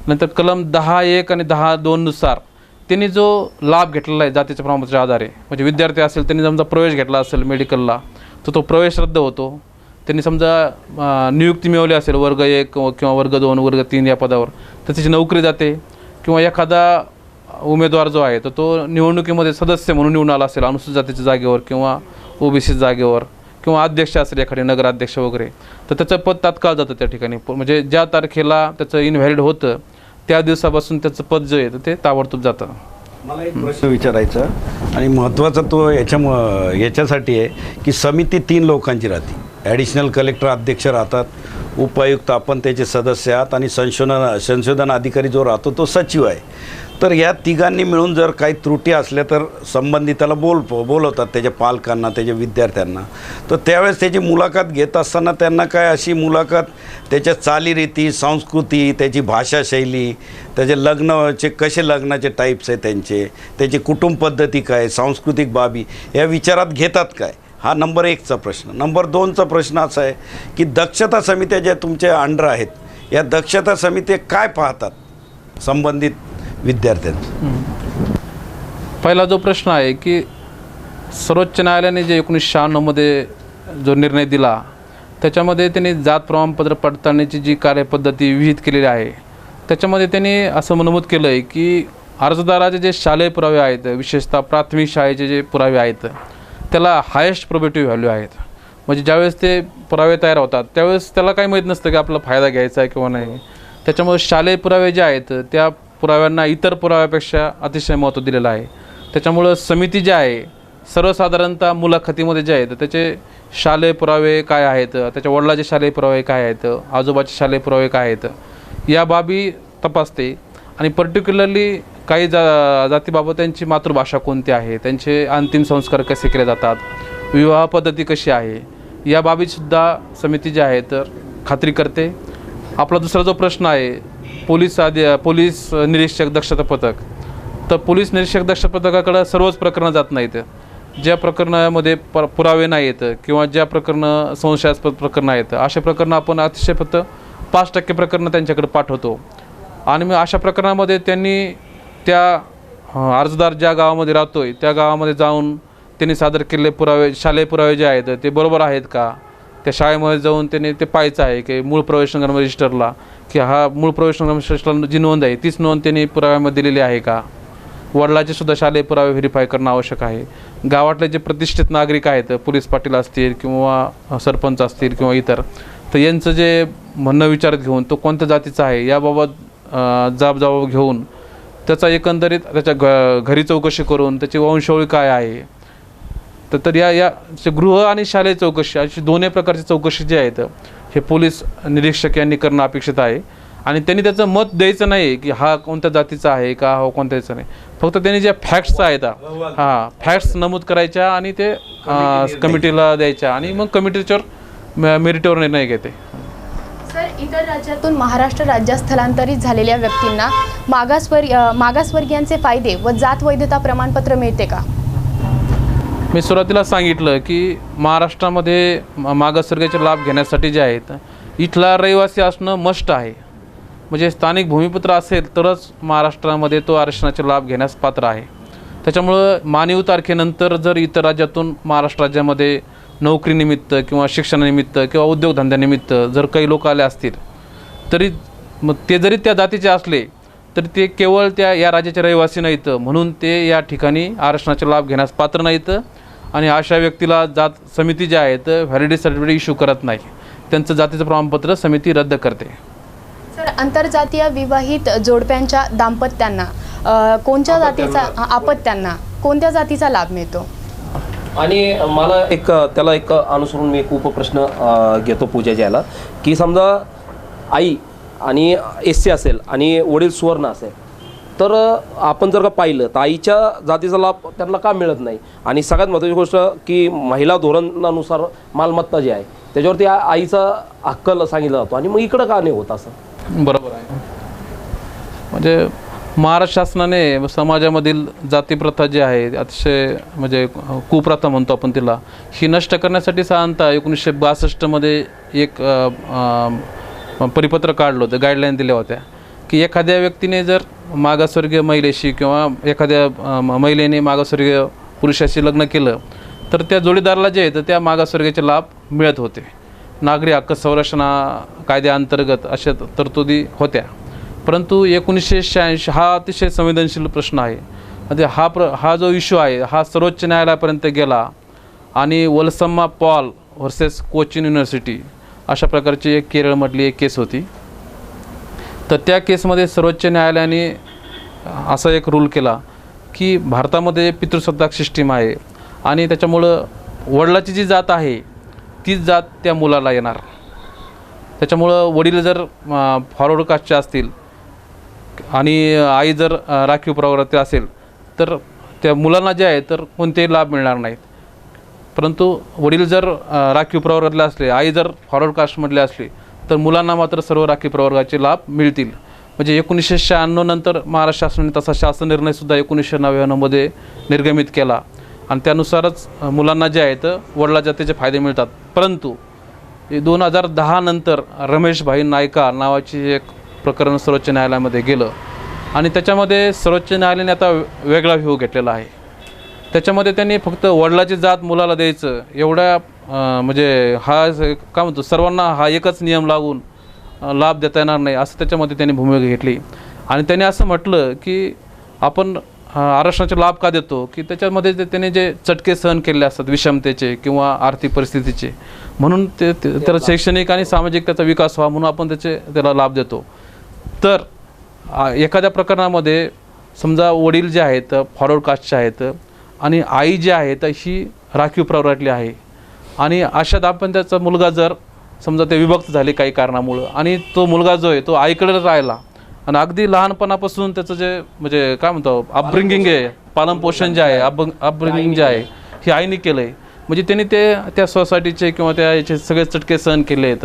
नंतर कलम 10(1) आणि 10(2) नुसार त्यांनी जो लाभ घेतलेला आहे जातीच्या प्रमाणपत्राच्या आधारे, म्हणजे विद्यार्थी असेल त्यांनी समजा प्रवेश घेतला असेल मेडिकलला तर तो प्रवेश रद्द होतो. त्यांनी समजा नियुक्ती मिळवली असेल वर्ग 1 किंवा वर्ग 2 वर्ग 3 या पदावर तर त्याची नोकरी जाते. किंवा एखादा उमेदवार जो आहे तर तो निवडणुकीमध्ये सदस्य म्हणून निवडून आला असेल अनुसूचित जातीच्या जागेवर किंवा ओबीसी जागेवर किंवा अध्यक्ष असेल एखादे नगराध्यक्ष वगैरे तर त्याचं पद तात्काळ जातं त्या ठिकाणी. म्हणजे ज्या तारखेला त्याचं इनव्हॅलिड होतं त्या दिवसापासून त्याचं पद जे आहे ते ताबडतोब जातं. मला एक प्रश्न विचारायचा आणि महत्त्वाचा तो याच्यासाठी आहे की समिती 3 लोकांची राहते. ॲडिशनल कलेक्टर अध्यक्ष राहतात, उपायुक्त आपण त्याचे सदस्य आहात आणि संशोधन अधिकारी जो राहतो तो सचिव आहे. तर या तिघांनी मिळून जर काही त्रुटी असल्या तर संबंधिताला बोलवतात, त्याच्या पालकांना, त्याच्या विद्यार्थ्यांना. तर त्यावेळेस त्याची मुलाखत घेत असताना त्यांना काय अशी मुलाखत त्याच्या चालीरीती, संस्कृती, त्याची भाषाशैली, त्याचे लग्नाचे कसे लग्नाचे टाईप्स आहे त्याची कुटुंब पद्धती काय, सांस्कृतिक बाबी या विचारात घेतात काय? हा नंबर 1चा प्रश्न. नंबर 2चा प्रश्न असा आहे की दक्षता समित्या ज्या तुमच्या अंडर आहेत या दक्षता समित्या काय पाहतात संबंधित विद्यार्थ्यांचं? पहिला जो प्रश्न आहे की सर्वोच्च न्यायालयाने जे 1996 मध्ये जो निर्णय दिला त्याच्यामध्ये त्यांनी जात प्रमाणपत्र पडताळणीची जी कार्यपद्धती विहित केलेली आहे त्याच्यामध्ये त्यांनी असं नमूद केलं आहे की अर्जदाराचे जे शालेय पुरावे आहेत, विशेषतः प्राथमिक शाळेचे जे पुरावे आहेत त्याला हायेस्ट प्रोबेटिव्ह व्हॅल्यू आहेत. म्हणजे ज्यावेळेस ते पुरावे तयार होतात त्यावेळेस त्याला काही माहीत नसतं की आपला फायदा घ्यायचा आहे किंवा नाही. त्याच्यामुळे शालेय पुरावे जे आहेत त्या पुराव्यांना इतर पुराव्यापेक्षा अतिशय महत्त्व दिलेलं आहे. त्याच्यामुळं समिती जी आहे सर्वसाधारणतः मुलाखतीमध्ये जे आहेत त्याचे शालेय पुरावे काय आहेत, त्याच्या वडिलाचे शालेय पुरावे काय आहेत, आजोबाचे शालेय पुरावे काय आहेत या बाबी तपासते. आणि पर्टिक्युलरली काही जातीबाबत त्यांची मातृभाषा कोणती आहे, त्यांचे अंतिम संस्कार कसे केले जातात, विवाह पद्धती कशी आहे या बाबीसुद्धा समिती जी आहे तर खात्री करते. आपला दुसरा जो प्रश्न आहे पोलीस निरीक्षक दक्षता पथक, तर पोलीस निरीक्षक दक्षता पथकाकडे सर्वच प्रकरणं जात नाहीत. ज्या प्रकरणामध्ये पुरावे नाहीत किंवा ज्या प्रकरणं संशयास्पद प्रकरणं आहेत अशा प्रकरणं आपण अतिशय फक्त 5% प्रकरणं त्यांच्याकडे पाठवतो. आणि मग अशा प्रकरणामध्ये त्यांनी त्या अर्जदार ज्या गावामध्ये राहतोय त्या गावामध्ये जाऊन त्यांनी सादर केलेले पुरावे, शालेय पुरावे जे आहेत ते बरोबर आहेत का, त्या शाळेमध्ये जाऊन त्यांनी ते पाहायचं आहे की मूळ प्रवेश संग्राम रजिस्टरला की हा मूळ प्रवेश संग्राम रजिस्टरला जी नोंद आहे तीच नोंद त्यांनी पुराव्यामध्ये दिलेली आहे का. वडिलाचे सुद्धा शालेय पुरावे व्हेरीफाय करणं आवश्यक आहे. गावातले जे प्रतिष्ठित नागरिक आहेत, पोलीस पाटील असतील किंवा सरपंच असतील किंवा इतर, तर यांचं जे म्हणणं विचारात घेऊन तो कोणत्या जातीचा आहे याबाबत जबाब घेऊन त्याचा एकंदरीत त्याच्या घरी चौकशी करून त्याची वंशावळी काय आहे तर या गृह आणि शालेय चौकशी अशी दोन्ही प्रकारची चौकशी जी आहेत हे पोलीस निरीक्षक यांनी करणं अपेक्षित आहे. आणि त्यांनी त्याचं मत द्यायचं नाही की हा कोणत्या जातीचा आहे का हा कोणत्या जातीचा नाही, फक्त त्यांनी ज्या फॅक्ट्स आहेत फॅक्ट्स नमूद करायच्या आणि ते कमिटीला द्यायच्या आणि मग कमिटी त्याच्यावर मेरिटवर निर्णय घेते. सर, इतर राज्यातून महाराष्ट्र राज्यात स्थलांतरित झालेल्या व्यक्तींना मागासवर्गीयांचे फायदे व जात वैधता प्रमाणपत्र मिळते का? मी सुरुवातीला सांगितलं की महाराष्ट्रामध्ये मागासवर्गीयाचे लाभ घेण्यासाठी जे आहेत इथला रहिवासी असणं मस्ट आहे. म्हणजे स्थानिक भूमिपुत्र असेल तरच महाराष्ट्रामध्ये तो आरक्षणाचे लाभ घेण्यास पात्र आहे. त्याच्यामुळं मानीव तारखेनंतर जर इतर राज्यातून महाराष्ट्र राज्यामध्ये नोकरीनिमित्त किंवा शिक्षणानिमित्त किंवा उद्योगधंद्यानिमित्त जर काही लोक आले असतील तरी मग ते जरी त्या जातीचे असले तर ते केवळ या राज्याचे रहिवासी नाहीत म्हणून ते या ठिकाणी आरक्षणाचे लाभ घेण्यास पात्र नाहीत आणि अशा व्यक्तीला जात समिती ज्या आहेत व्हॅलिडिटी सर्टिफिकेट इश्यू करत नाही. त्यांचं जातीचं प्रमाणपत्र समिती रद्द करते. सर, आंतरजातीय विवाहित जोडप्यांच्या दाम्पत्यांना कोणत्या जातीचा अपत्यांना कोणत्या जातीचा लाभ मिळतो? आणि मला त्याला अनुसरून मी एक उपप्रश्न घेतो पूजा ज्याला की समजा आई आणि SC असेल आणि वडील सुवर्ण असेल तर आपण जर का पाहिलं तर आईच्या जातीचा लाभ त्यांना का मिळत नाही? आणि सगळ्यात महत्त्वाची गोष्ट की महिला धोरणानुसार मालमत्ता जी आहे त्याच्यावरती आईचा हक्क सांगितला जातो आणि मग इकडं का नाही होत असं? बरोबर आहे. म्हणजे महाराष्ट्र शासनाने समाजामधील जातीप्रथा जी आहे अतिशय म्हणजे कुप्रथा म्हणतो आपण तिला, ही नष्ट करण्यासाठी साधारणतः 1962 एक परिपत्र काढलं होतं, गाईडलाईन दिल्या होत्या की एखाद्या व्यक्तीने जर मागासवर्गीय महिलेशी किंवा एखाद्या महिलेने मागासवर्गीय पुरुषाशी लग्न केलं तर त्या जोडीदाराला जे आहे तर त्या मागासवर्गीयाचे लाभ मिळत होते. नागरी हक्क संरक्षणा कायद्याअंतर्गत अशा तरतुदी होत्या. परंतु 1986 हा अतिशय संवेदनशील प्रश्न आहे. म्हणजे हा जो इश्यू आहे हा सर्वोच्च न्यायालयापर्यंत गेला आणि वलसम्मा पॉल व्हर्सेस कोचिन युनिव्हर्सिटी अशा प्रकारची एक केरळमधली एक केस होती. तर त्या केसमध्ये सर्वोच्च न्यायालयाने असा एक रूल केला की भारतामध्ये पितृसत्ताक सिस्टीम आहे आणि त्याच्यामुळं वडिलाची जी जात आहे तीच जात त्या मुलाला येणार. त्याच्यामुळं वडील जर फॉरवर्ड कास्टचे असतील आणि आई जर राखीव प्रवर्गातील असेल तर त्या मुलांना जे आहे तर कोणतेही लाभ मिळणार नाहीत. परंतु वडील जर राखीव प्रवर्गातले असले, आई जर फॉरवर्ड कास्टमधले असली तर मुलांना मात्र सर्व राखीव प्रवर्गाचे लाभ मिळतील. म्हणजे 1996 नंतर महाराष्ट्र शासनाने तसा शासन निर्णयसुद्धा 1999 निर्गमित केला आणि त्यानुसारच मुलांना जे आहेत वडिला जातीचे फायदे मिळतात. परंतु 2010 नंतर रमेश भाई नायका नावाची एक प्रकरण सर्वोच्च न्यायालयामध्ये गेलं आणि त्याच्यामध्ये सर्वोच्च न्यायालयाने आता वेगळा व्ह्यू घेतलेला आहे. त्याच्यामध्ये त्यांनी फक्त वडिलाची जात मुलाला द्यायचं एवढ्या म्हणजे हा काय म्हणतो सर्वांना हा एकच नियम लागून लाभ देता येणार नाही असं त्याच्यामध्ये त्यांनी भूमिका घेतली. आणि त्यांनी असं म्हटलं की आपण आरक्षणाचे लाभ का देतो की त्याच्यामध्ये त्याने जे चटके सहन केले असतात विषमतेचे किंवा आर्थिक परिस्थितीचे म्हणून त्याला शैक्षणिक आणि सामाजिक त्याचा विकास व्हावा म्हणून आपण त्याला लाभ देतो. तर एखाद्या प्रकरणामध्ये समजा वडील जे आहेत फॉरवर्ड कास्टचे आहेत आणि आई जी आहे तर ही राखीव प्रवर्गातली आहे आणि अशा दाम्पत्याचा मुलगा जर समजा ते विभक्त झाले काही कारणामुळं आणि तो मुलगा जो आहे तो आईकडे राहिला आणि अगदी लहानपणापासून त्याचं जे म्हणजे काय म्हणतो अपब्रिंगिंग आहे पालनपोषण जे आहे अपब्रिंगिंग जे आहे हे आईने केलं आहे म्हणजे त्यांनी त्या सोसायटीचे किंवा त्या याचे सगळे चटके सहन केले आहेत.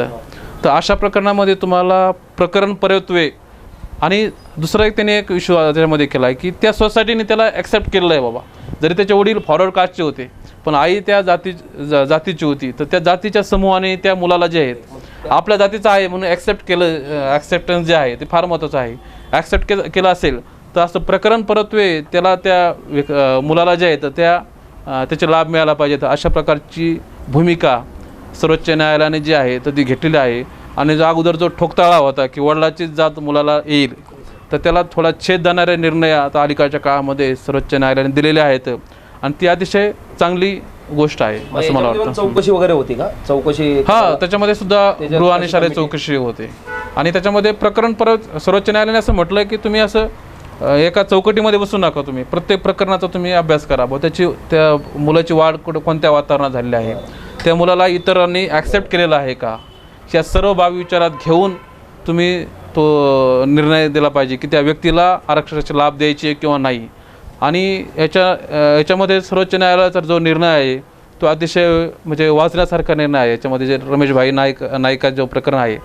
तर अशा प्रकरणामध्ये तुम्हाला प्रकरण परत्वे आणि दुसरा एक त्याने एक इश्यू त्याच्यामध्ये केला आहे की त्या सोसायटीने त्याला ॲक्सेप्ट केलेलं आहे बाबा जरी त्याचे वडील फॉरवर्ड कास्टचे होते पण आई त्या जातीची होती तर त्या जातीच्या समूहाने त्या मुलाला जे आहेत आपल्या जातीचं आहे म्हणून ॲक्सेप्टन्स जे आहे ते फार महत्त्वाचं आहे. ॲक्सेप्ट केलं असेल तर असं प्रकरण परत्वे त्याला त्या मुलाला जे आहे तर त्याचे लाभ मिळाला पाहिजे. तर अशा प्रकारची भूमिका सर्वोच्च न्यायालयाने जी आहे तर ती घेतलेली आहे. आणि जो अगोदर जो ठोकताळा होता की वडिलाचीच जात मुलाला येईल तर त्याला थोडा छेद देणारे निर्णय आता अलीकडच्या काळामध्ये सर्वोच्च न्यायालयाने दिलेले आहेत आणि ती अतिशय चांगली गोष्ट आहे असं मला वाटतं. चौकशी वगैरे होती का? चौकशी त्याच्यामध्ये सुद्धा गृह आणि शालेय चौकशी होते आणि त्याच्यामध्ये प्रकरण परत सर्वोच्च न्यायालयाने असं म्हटलं की तुम्ही असं एका चौकटीमध्ये बसू नका, तुम्ही प्रत्येक प्रकरणाचा तुम्ही अभ्यास करा. त्या मुलाची वाढ कोणत्या वातावरणात झालेली आहे, त्या मुलाला इतरांनी ॲक्सेप्ट केलेला आहे का, या सर्व बाबी विचारात घेऊन तुम्ही तो निर्णय दिला पाहिजे की त्या व्यक्तीला आरक्षणाचे लाभ द्यायचे किंवा नाही. आणि याच्यामध्ये सर्वोच्च न्यायालयाचा जो निर्णय आहे तो अतिशय म्हणजे वाचण्यासारखा निर्णय आहे. याच्यामध्ये जे रमेश भाई नायका जो प्रकरण आहे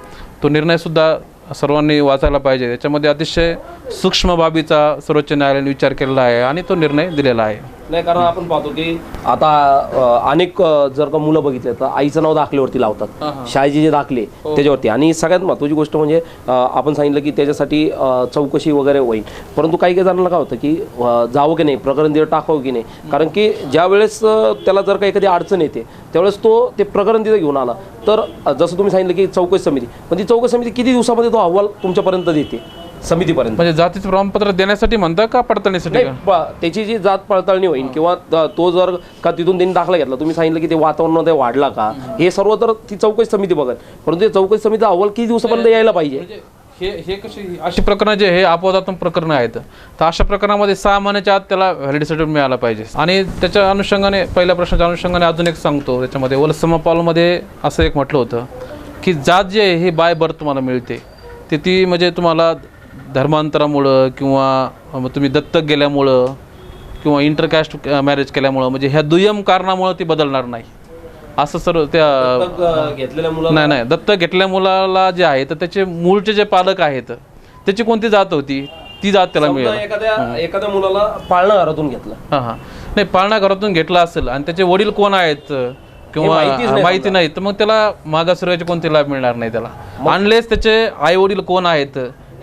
तो निर्णयसुद्धा सर्वांनी वाचायला पाहिजे. याच्यामध्ये अतिशय सूक्ष्म बाबीचा सर्वोच्च न्यायालयाने विचार केलेला आहे आणि तो निर्णय दिलेला आहे. नाही, कारण आपण पाहतो की आता अनेक जर का मुलं बघितले तर आईचं नाव दाखल्यावरती लावतात, शाळेचे जे दाखले त्याच्यावरती. आणि सगळ्यात महत्त्वाची गोष्ट म्हणजे आपण सांगितलं की त्याच्यासाठी चौकशी वगैरे होईल, परंतु काही काही जणांना काय होतं की जावं की नाही, प्रकरण तिथं टाकावं की नाही, कारण की ज्या वेळेस त्याला जर का एखादी अडचण येते त्यावेळेस तो ते प्रकरण तिथं घेऊन आला तर जसं तुम्ही सांगितलं की चौकशी समिती, पण ती चौकशी समिती किती दिवसामध्ये तो अहवाल तुमच्यापर्यंत देते समितीपर्यंत? म्हणजे जातीचं प्रमाणपत्र देण्यासाठी म्हणता का पडताळणीसाठी? त्याची जी जात पडताळणी होईल किंवा तो जर का तिथून त्यांनी दाखला घेतला, तुम्ही सांगितलं की ते वातावरणामध्ये वाढला का, हे सर्व तर ती चौकशी समिती बघत, परंतु ते चौकशी समितीचा अहवाल किती दिवसापर्यंत यायला पाहिजे? हे कशी अशी प्रकरणं जे हे अपवादात्मक प्रकरणं आहेत, तर अशा प्रकरणामध्ये 6 महिन्याच्या आत त्याला व्हॅलिडिटी सर्टिफिकेट मिळाला पाहिजे. आणि त्याच्या अनुषंगाने पहिल्या प्रश्नाच्या अनुषंगाने अजून एक सांगतो, त्याच्यामध्ये वलसमा पालमध्ये असं एक म्हटलं होतं की जात जे आहे हे बाय बर्थ तुम्हाला मिळते, ते ती म्हणजे तुम्हाला धर्मांतरामुळं किंवा तुम्ही दत्तक गेल्यामुळं किंवा इंटरकास्ट मॅरेज केल्यामुळं म्हणजे ह्या दुय्यम कारणामुळं ती बदलणार नाही असं सर्व. त्या घेतलेल्या मुलाला नाही, दत्तक घेतल्या मुलाला जे आहे तर त्याचे मूळचे जे पालक आहेत त्याची कोणती जात होती ती जात त्याला मिळेल. एखाद्या मुलाला पाळणा घरातून घेतलं, हां नाही, पाळणा घरातून घेतला असेल आणि त्याचे वडील कोण आहेत किंवा माहिती नाही, तर मग त्याला मागासवर्गाचे कोणते लाभ मिळणार नाही त्याला. अनलेस त्याचे आई वडील कोण आहेत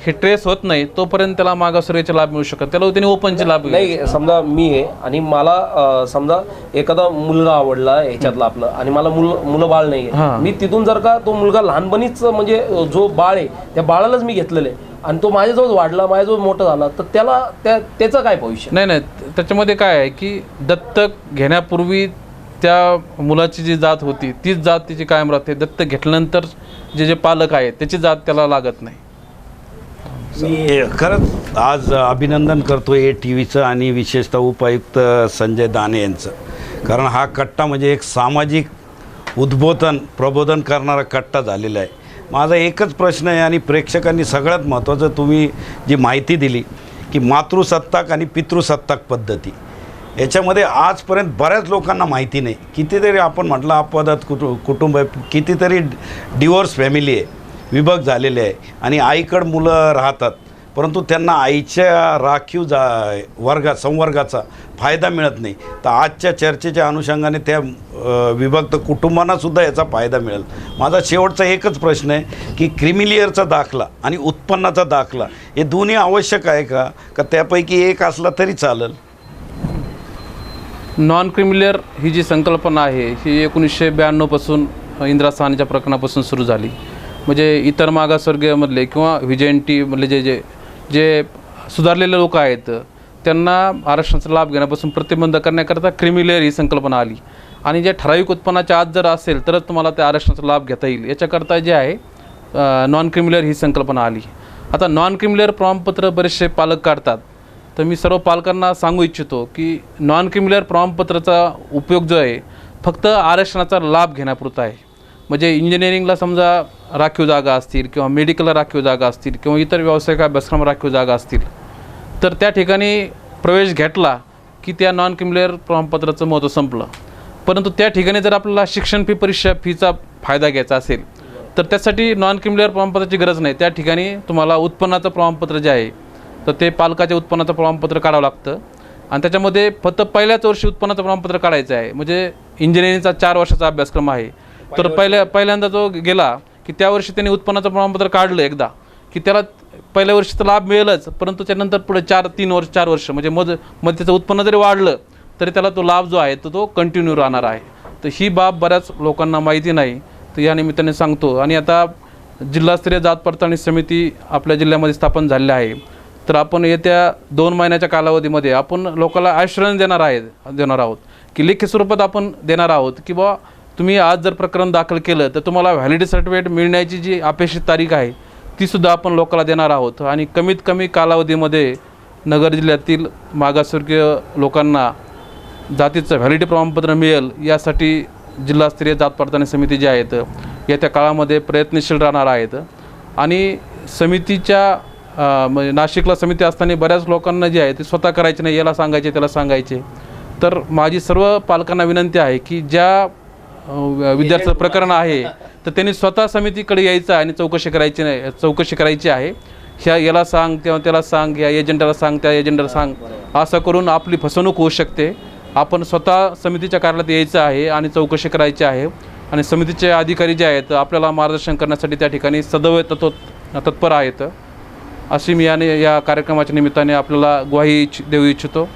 हे ट्रेस होत नाही तोपर्यंत त्याला मागासवर्गाचे लाभ मिळू शकत, त्याला त्यांनी ओपनचे लाभ नाही. समजा मी आहे आणि मला समजा एखादा मुलगा आवडला ह्याच्यातला आपलं आणि मला मुलं बाळ नाही आहे, मी तिथून जर का तो मुलगा लहानपणीच म्हणजे जो बाळ आहे त्या बाळालाच मी घेतलेलं आहे आणि तो माझ्याजवळ वाढला, माझ्याजवळ मोठा झाला, तर त्याला त्याचं काय भविष्य? नाही, त्याच्यामध्ये काय आहे की दत्तक घेण्यापूर्वी त्या मुलाची जी जात होती तीच जात तिची कायम राहते. दत्तक घेतल्यानंतर जे पालक आहेत त्याची जात त्याला लागत नाही. मी खरंच आज अभिनंदन करतो ATVचं आणि विशेषतः उपायुक्त संजय दाने यांचं, कारण हा कट्टा म्हणजे एक सामाजिक प्रबोधन करणारा कट्टा झालेला आहे. माझा एकच प्रश्न आहे आणि प्रेक्षकांनी सगळ्यात महत्त्वाचं तुम्ही जी माहिती दिली की मातृसत्ताक आणि पितृसत्ताक पद्धती, याच्यामध्ये आजपर्यंत बऱ्याच लोकांना माहिती नाही. कितीतरी आपण म्हटलं अपवादात कुटुंब आहे, कितीतरी डिवोर्स फॅमिली आहे, विभक्त झालेले आहे आणि आईकडं मुलं राहतात, परंतु त्यांना आईच्या राखीव संवर्गाचा फायदा मिळत नाही. तर आजच्या चर्चेच्या अनुषंगाने त्या विभक्त कुटुंबांनासुद्धा याचा फायदा मिळेल. माझा शेवटचा एकच प्रश्न आहे की क्रिमिलियरचा दाखला आणि उत्पन्नाचा दाखला हे दोन्ही आवश्यक आहे का त्यापैकी एक असला तरी चालेल? नॉन क्रिमिलियर ही जी संकल्पना आहे ही 1992 पासून इंदिरा साहनीच्या प्रकरणापासून सुरू झाली. म्हणजे इतर मागासवर्गीयमधले किंवा व्हिजेंटी मधले जे जे सुधारलेले लोक आहेत त्यांना आरक्षणाचा लाभ घेण्यापासून प्रतिबंध करण्याकरता क्रिमिलियर ही संकल्पना आली. आणि जे ठराविक उत्पन्नाच्या आत जर असेल तरच तुम्हाला त्या आरक्षणाचा लाभ घेता येईल, याच्याकरता जे आहे नॉन क्रिमिलियर ही संकल्पना आली. आता नॉन क्रिमिलियर प्रमाणपत्र बरेचसे पालक काढतात, तर मी सर्व पालकांना सांगू इच्छितो की नॉन क्रिमिलियर प्रमाणपत्राचा उपयोग जो आहे फक्त आरक्षणाचा लाभ घेण्यापुरता आहे. म्हणजे इंजिनिअरिंगला समजा राखीव जागा असतील किंवा मेडिकलला राखीव जागा असतील किंवा इतर व्यावसायिक अभ्यासक्रम राखीव जागा असतील तर त्या ठिकाणी प्रवेश घेतला की त्या नॉन क्रिमिलियर प्रमाणपत्राचं महत्त्व संपलं. परंतु त्या ठिकाणी जर आपल्याला शिक्षण फीचा फायदा घ्यायचा असेल तर त्यासाठी नॉन क्रिमिलियर प्रमाणपत्राची गरज नाही. त्या ठिकाणी तुम्हाला उत्पन्नाचं प्रमाणपत्र जे आहे तर ते पालकाच्या उत्पन्नाचं प्रमाणपत्र काढावं लागतं आणि त्याच्यामध्ये फक्त पहिल्याच वर्षी उत्पन्नाचं प्रमाणपत्र काढायचं आहे. म्हणजे इंजिनिअरिंगचा 4 वर्षाचा अभ्यासक्रम आहे तर पहिल्यांदा जो गेला की त्या वर्षी त्यांनी उत्पन्नाचं प्रमाणपत्र काढलं एकदा की त्याला पहिल्या वर्षीचा लाभ मिळेलच, परंतु त्यानंतर पुढे 4 वर्ष म्हणजे मध्ये त्याचं उत्पन्न जरी वाढलं तरी त्याला तो लाभ जो आहे तो कंटिन्यू राहणार आहे. तर ही बाब बऱ्याच लोकांना माहिती नाही, तर या निमित्ताने सांगतो. आणि आता जिल्हास्तरीय जात पडताळणी समिती आपल्या जिल्ह्यामध्ये स्थापन झालेली आहे, तर आपण येत्या 2 महिन्याच्या कालावधीमध्ये आपण लोकांना ॲश्युरन्स देणार आहोत की लेखी स्वरूपात आपण देणार आहोत की बा तुम्ही आज जर प्रकरण दाखल केलं तर तुम्हाला व्हॅलिडिटी सर्टिफिकेट मिळण्याची जी अपेक्षित तारीख आहे तीसुद्धा आपण लोकांना देणार आहोत. आणि कमीत कमी कालावधीमध्ये नगर जिल्ह्यातील मागासवर्गीय लोकांना जातीचं व्हॅलिडिटी प्रमाणपत्र मिळेल यासाठी जिल्हास्तरीय जात पडताळणी समिती जी आहेत येत्या काळामध्ये प्रयत्नशील राहणार आहेत. आणि समितीच्या म्हणजे नाशिकला समिती असताना बऱ्याच लोकांना जे आहे ते स्वतः करायचे नाही, याला सांगायचे त्याला सांगायचे. तर माझी सर्व पालकांना विनंती आहे की ज्या विद्यार्थ्याचं प्रकरण आहे तर त्यांनी स्वतः समितीकडे यायचं आणि चौकशी करायची आहे. याला सांग तेव्हा त्याला सांग, या एजंटाला सांग त्या एजंटाला सांग, असं करून आपली फसवणूक होऊ शकते. आपण स्वतः समितीच्या कार्यालयात यायचं आहे आणि चौकशी करायची आहे आणि समितीचे अधिकारी जे आहेत आपल्याला मार्गदर्शन करण्यासाठी त्या ठिकाणी सदैव तत्पर आहेत, अशी मी या कार्यक्रमाच्या निमित्ताने आपल्याला ग्वाही देऊ इच्छितो.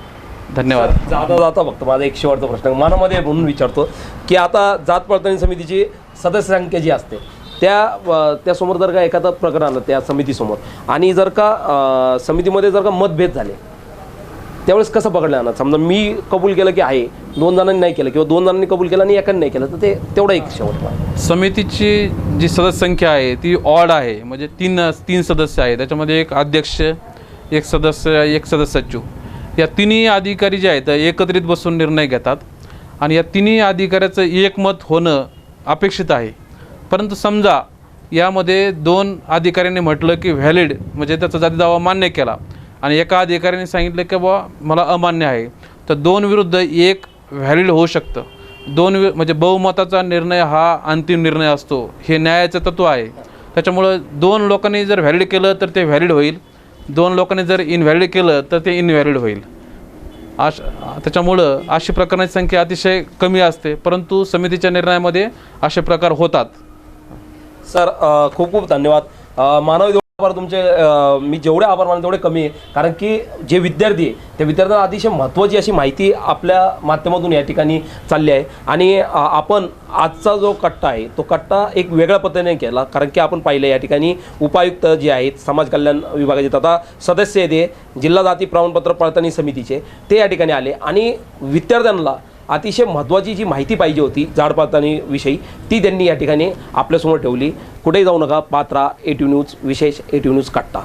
धन्यवाद. जाता जाता फक्त माझा एक शेवटचा प्रश्न मनामध्ये म्हणून विचारतो की आता जात पडताळणी समितीची सदस्य संख्या जी असते त्यासमोर जर का एखादं प्रकरण आलं त्या समितीसमोर आणि जर का समितीमध्ये जर का मतभेद झाले त्यावेळेस कसं पकडलं जाणार? समजा मी कबूल केलं की आहे, 2 जणांनी नाही केलं किंवा 2 जणांनी कबूल केलं आणि एकाने नाही केलं, तर ते तेवढा एक शेवट. समितीची जी सदस्य संख्या आहे ती ऑड आहे, म्हणजे तीन सदस्य आहे. त्याच्यामध्ये एक अध्यक्ष, एक सदस्य, एक सचिव. या तिन्ही अधिकारी जे आहेत एकत्रित बसून निर्णय घेतात आणि या तिन्ही अधिकाऱ्याचं एकमत होणं अपेक्षित आहे. परंतु समजा यामध्ये 2 अधिकाऱ्यांनी म्हटलं की व्हॅलिड, म्हणजे त्याचा जाती दावा मान्य केला आणि एका अधिकाऱ्याने सांगितलं की बाबा मला अमान्य आहे, तर 2 विरुद्ध 1 व्हॅलिड होऊ शकतं. म्हणजे बहुमताचा निर्णय हा अंतिम निर्णय असतो, हे न्यायाचं तत्त्व आहे. त्याच्यामुळं 2 लोकांनी जर व्हॅलिड केलं तर ते व्हॅलिड होईल, 2 लोकांनी जर इनव्हॅलिड केलं तर ते इनव्हॅलिड होईल. त्याच्यामुळं अशी प्रकरणाची संख्या अतिशय कमी असते, परंतु समितीच्या निर्णयामध्ये असे प्रकार होतात. सर खूप खूप धन्यवाद. मानवी आभार तुमचे. मी जेवढे आभार मानले तेवढे कमी आहे, कारण की जे विद्यार्थी आहे त्या विद्यार्थ्यांना अतिशय महत्त्वाची अशी माहिती आपल्या माध्यमातून या ठिकाणी चालली आहे. आणि आपण आजचा जो कट्टा आहे तो कट्टा एक वेगळ्या पद्धतीने केला, कारण की आपण पाहिलं या ठिकाणी उपायुक्त जे आहेत समाज कल्याण विभागाचे तथा सदस्य आहेत जिल्हा जाती प्रमाणपत्र पडताळणी समितीचे, ते या ठिकाणी आले आणि विद्यार्थ्यांना अतिशय महत्त्वाची जी माहिती पाहिजे होती जात पडताळणीविषयी ती त्यांनी या ठिकाणी आपल्यासमोर ठेवली. कुठेही जाऊ नका, पात्रा ATV न्यूज विशेष ATV न्यूज कट्टा.